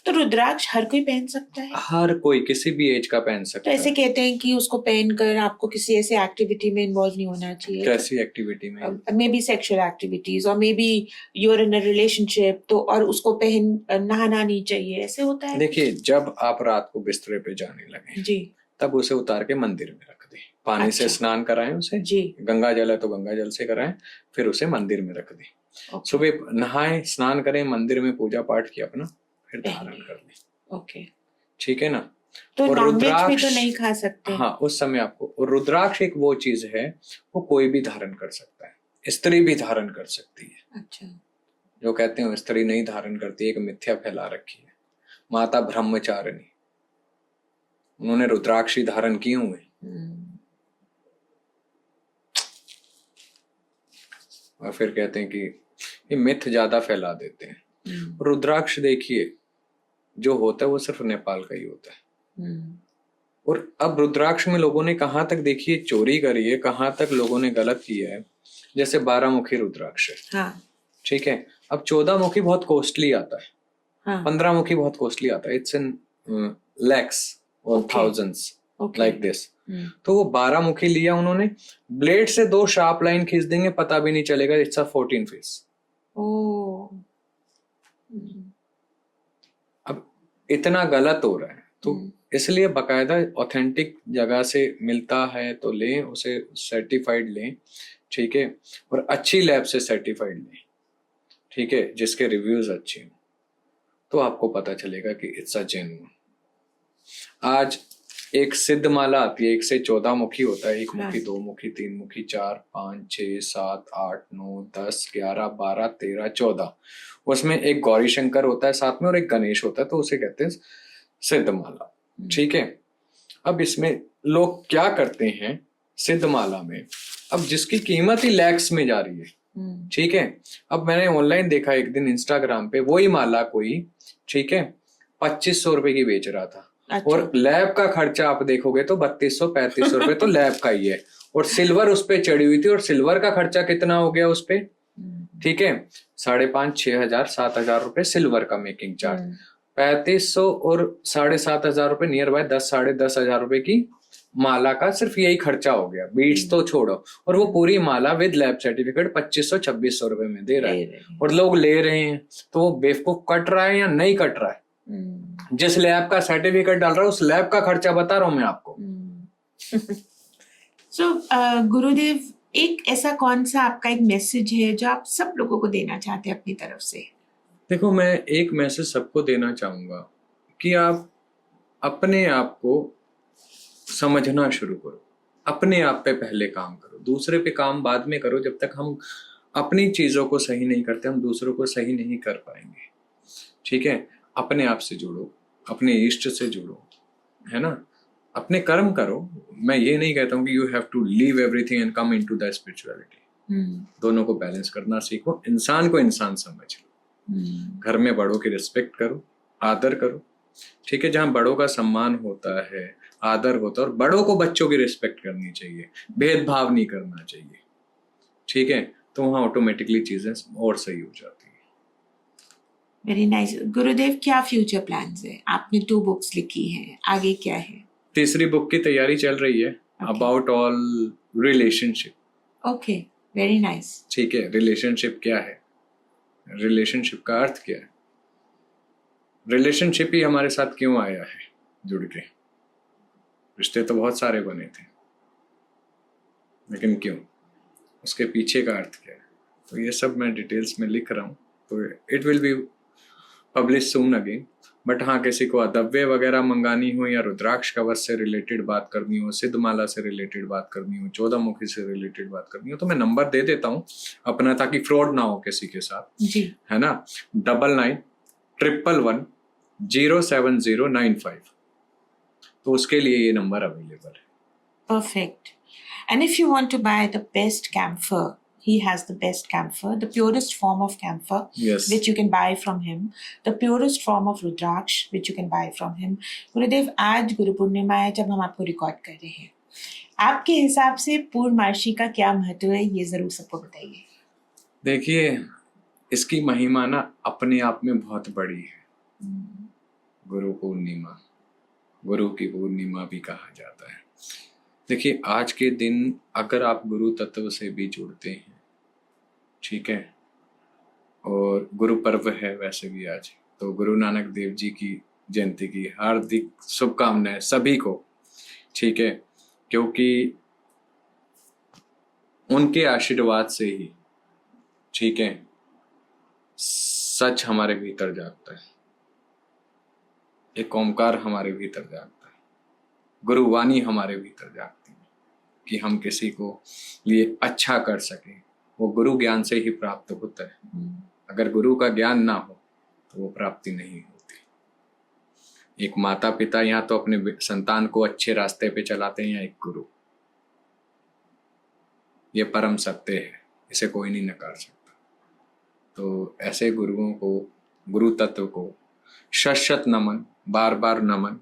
S1: तो रुद्राक्ष हर कोई पहन सकता है?
S2: हर कोई किसी भी एज का पहन
S1: तो
S2: सकता है।
S1: ऐसे कहते हैं कि उसको पहनकर आपको किसी ऐसे एक्टिविटी में इन्वॉल्व नहीं होना चाहिए।
S2: कैसी एक्टिविटी में?
S1: मे बी सेक्सुअल एक्टिविटीज, और maybe you are in a relationship, तो और उसको पहन नहाना नहीं चाहिए, ऐसे होता है?
S2: देखिए, जब आप रात को बिस्तरे पे जाने लगे
S1: जी,
S2: तब उसे उतार के मंदिर में रख दें, पानी से
S1: अच्छा।
S2: स्नान कराएं उसे
S1: जी,
S2: गंगा जल है तो गंगा जल से कराएं, फिर उसे मंदिर में रख दें।
S1: ओके,
S2: सुबह नहाएं, स्नान करें, मंदिर में पूजा पाठ किया अपना, फिर धारण कर लें।
S1: ओके।
S2: ठीक है ना?
S1: तो
S2: और
S1: नॉनवेज भी
S2: रुद्राक्ष,
S1: तो नहीं खा सकते?
S2: हाँ, उस समय आपको। और रुद्राक्ष एक वो चीज है, वो कोई भी धारण कर सकता है, स्त्री भी धारण कर सकती है।
S1: अच्छा।
S2: जो कहते हैं स्त्री नहीं धारण करती, एक मिथ्या फैला रखी है। माता ब्रह्मचारिणी, उन्होंने रुद्राक्ष ही धारण किए हुए। और फिर कहते हैं कि ये मिथ ज्यादा फैला देते हैं। रुद्राक्ष देखिए जो होता है वो सिर्फ नेपाल का ही होता है। और अब रुद्राक्ष में लोगों ने कहां तक देखिए चोरी करी है, कहां तक लोगों ने गलत किया है। जैसे 12 मुखी रुद्राक्ष है,
S1: हाँ,
S2: ठीक है। अब 14 मुखी बहुत कॉस्टली आता है,
S1: हाँ,
S2: 15 मुखी बहुत कॉस्टली आता है, इट्स इन लैक्स और थाउजेंड्स लाइक दिस। तो वो 12 मुखी लिया उन्होंने, ब्लेड से 2 शार्प लाइन खींच देंगे, पता भी नहीं चलेगा, इट्स अ 14 फेस। अब इतना गलत हो रहा है, तो इसलिए बकायदा ऑथेंटिक जगह से मिलता है तो लें, उसे सर्टिफाइड लें, ठीक है। और अच्छी लैब से सर्टिफाइड लें, ठीक है, जिसके रिव्यूज अच्छे हों, तो आपको पता चलेगा कि इट्स अ जेन्युइन। आज एक सिद्ध माला आती है, 1 से 14 मुखी होता है, 1 मुखी, 2 मुखी, 3 मुखी, 4, 5, 6, 7, 8, 9, 10, 11, 12, 13, 14। उसमें एक गौरी शंकर होता है साथ में और एक गणेश होता है, तो उसे कहते हैं सिद्ध माला, ठीक है। अब इसमें लोग क्या करते हैं सिद्ध माला में, अब जिसकी कीमत ही लैक्स में जा रही है, ठीक है। अब मैंने ऑनलाइन देखा एक दिन इंस्टाग्राम पे, वही माला कोई, ठीक है, 2500 रुपए की बेच रहा था।
S1: अच्छा।
S2: और लैब का खर्चा आप देखोगे तो 3200-3500 रुपए तो लैब का ही है, और सिल्वर उस पे चढ़ी हुई थी, और सिल्वर का खर्चा कितना हो गया उस पे, ठीक है, 5,500-6,000-7,000 रुपए सिल्वर का मेकिंग चार्ज, 3500 और 7,500 रुपए, नियर बाय 10-10,500 रुपए की माला का सिर्फ यही खर्चा हो गया, बीट्स तो छोड़ो। और वो पूरी माला विद लैब सर्टिफिकेट 2500-2600 रुपए में दे रहा है, और लोग ले रहे हैं। तो वो बेवकूफ कट रहा है या नहीं कट रहा है? जिस लैब का सर्टिफिकेट डाल रहा है उस लैब का खर्चा बता रहा हूं मैं आपको।
S1: सो गुरुदेव, एक ऐसा कौन सा आपका एक मैसेज है जो आप सब लोगों को देना चाहते हैं अपनी तरफ से?
S2: देखो, मैं एक मैसेज सबको देना चाहूंगा कि आप अपने आप को समझना शुरू करो, अपने आप पे पहले काम करो, दूसरे पे काम बाद में करो। जब तक हम अपनी चीजों को सही नहीं करते, हम दूसरों को सही नहीं कर पाएंगे, ठीक है। अपने आप से जुड़ो, अपने इष्ट से जुड़ो, है ना, अपने कर्म करो। मैं ये नहीं कहता हूँ कि you have to leave everything and come into the spirituality. दोनों को बैलेंस करना सीखो, इंसान को इंसान समझ लो, घर में बड़ों की रिस्पेक्ट करो, आदर करो, ठीक है। जहाँ बड़ों का सम्मान होता है, आदर होता है, और बड़ों को बच्चों की रिस्पेक्ट करनी चाहिए, भेदभाव नहीं करना चाहिए, ठीक है। तो वहाँ ऑटोमेटिकली चीजें और सही हो जाती है।
S1: Very nice. गुरुदेव, क्या फ्यूचर प्लान्स है? आपने 2 बुक्स लिखी हैं, आगे क्या है?
S2: तीसरी बुक की तैयारी चल रही है, about all relationship.
S1: Okay, very nice.
S2: ठीक है, रिलेशनशिप क्या है, रिलेशनशिप का अर्थ क्या है, रिलेशनशिप ही हमारे साथ क्यों आया है, जुड़ के। रिश्ते तो बहुत सारे बने थे, लेकिन क्यों, उसके पीछे का अर्थ क्या है, तो ये सब मैं डिटेल्स में लिख रहा हूँ। तो it will be publish soon again. But हाँ, किसी को अदव्य वगैरह मंगानी हो या रुद्राक्ष कवच से रिलेटेड बात करनी हो, सिद्धमाला से रिलेटेड बात करनी हो, 14 मुखी से रिलेटेड बात करनी हो, तो मैं नंबर दे देता हूँ अपना, ताकि फ्रॉड ना हो किसी के साथ
S3: जी,
S2: है ना। 9911107095, तो उसके लिए ये नंबर अवेलेबल है।
S1: Perfect. And if you want to buy the best camphor, he has the best camphor, the purest form of camphor,
S2: Yes.
S1: which you can buy from him, the purest form of Rudraksh, which you can buy from him. गुरुदेव, आज गुरु पूर्णिमा है जब हम आपको record कर रहे हैं, आपके हिसाब से पूर्णमासी का क्या महत्व है, ये जरूर सबको बताइए।
S2: देखिए, इसकी महिमा ना अपने आप में बहुत बड़ी है। गुरु पूर्णिमा, गुरु की पूर्णिमा भी कहा जाता है। देखिए, आज के दिन अगर आप गुरु तत्व से भी जुड़ते हैं, ठीक है, और गुरु पर्व है वैसे भी आज, तो गुरु नानक देव जी की जयंती की हार्दिक शुभकामनाएं सभी को, ठीक है, क्योंकि उनके आशीर्वाद से ही, ठीक है, सच हमारे भीतर जागता है, एक ओमकार हमारे भीतर जागता है, गुरुवाणी हमारे भीतर जागती है कि हम किसी को लिए अच्छा कर सके। वो गुरु ज्ञान से ही प्राप्त होता है। अगर गुरु का ज्ञान ना हो तो वो प्राप्ति नहीं होती। एक माता पिता या तो अपने संतान को अच्छे रास्ते पे चलाते हैं, या एक गुरु, ये परम सत्य है, इसे कोई नहीं नकार सकता। तो ऐसे गुरुओं को, गुरु तत्व को शत नमन, बार बार नमन,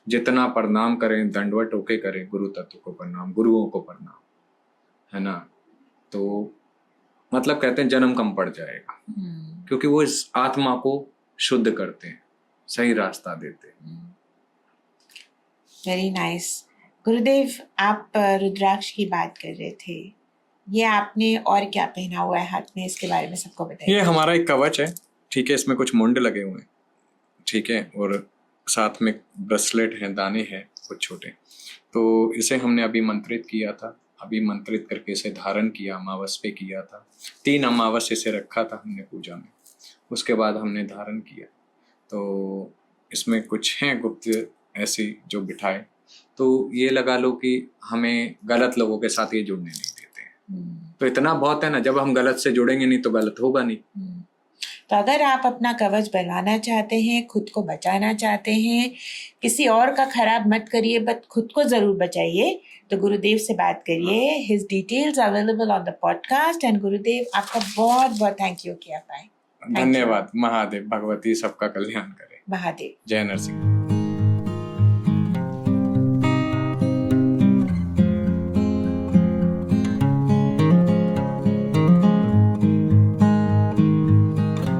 S2: जितना प्रणाम करें, दंडवत होके करें, गुरु तत्व को प्रणाम, गुरुओं को प्रणाम, है ना। तो मतलब कहते हैं जन्म कम पड़ जाएगा, क्योंकि वो इस आत्मा को शुद्ध करते हैं, सही रास्ता देते हैं।
S1: Very nice. गुरुदेव, आप रुद्राक्ष की बात कर रहे थे, ये आपने और क्या पहना हुआ है हाथ में, इसके बारे में सबको बताइए।
S2: ये हमारा एक कवच है, ठीक है, इसमें कुछ मुंड लगे हुए हैं, ठीक है, और साथ में ब्रेसलेट हैं, दाने हैं कुछ छोटे। तो इसे हमने अभी मंत्रित किया था, अभी मंत्रित करके इसे धारण किया, अमावस पे किया था, 3 अमावस इसे रखा था हमने पूजा में, उसके बाद हमने धारण किया। तो इसमें कुछ हैं गुप्त ऐसी जो बिठाए, तो ये लगा लो कि हमें गलत लोगों के साथ ये जुड़ने नहीं देते हैं। तो इतना बहुत है ना, जब हम गलत से जुड़ेंगे नहीं तो गलत होगा नहीं।
S1: तो अगर आप अपना कवच बनवाना चाहते हैं, खुद को बचाना चाहते हैं, किसी और का खराब मत करिए, बट खुद को जरूर बचाइए, तो गुरुदेव से बात करिए। His details available on the podcast. And गुरुदेव, आपका बहुत बहुत थैंक यू कि आप आए।
S2: धन्यवाद। महादेव, भगवती सबका कल्याण करे।
S1: महादेव।
S2: जय नरसिंह।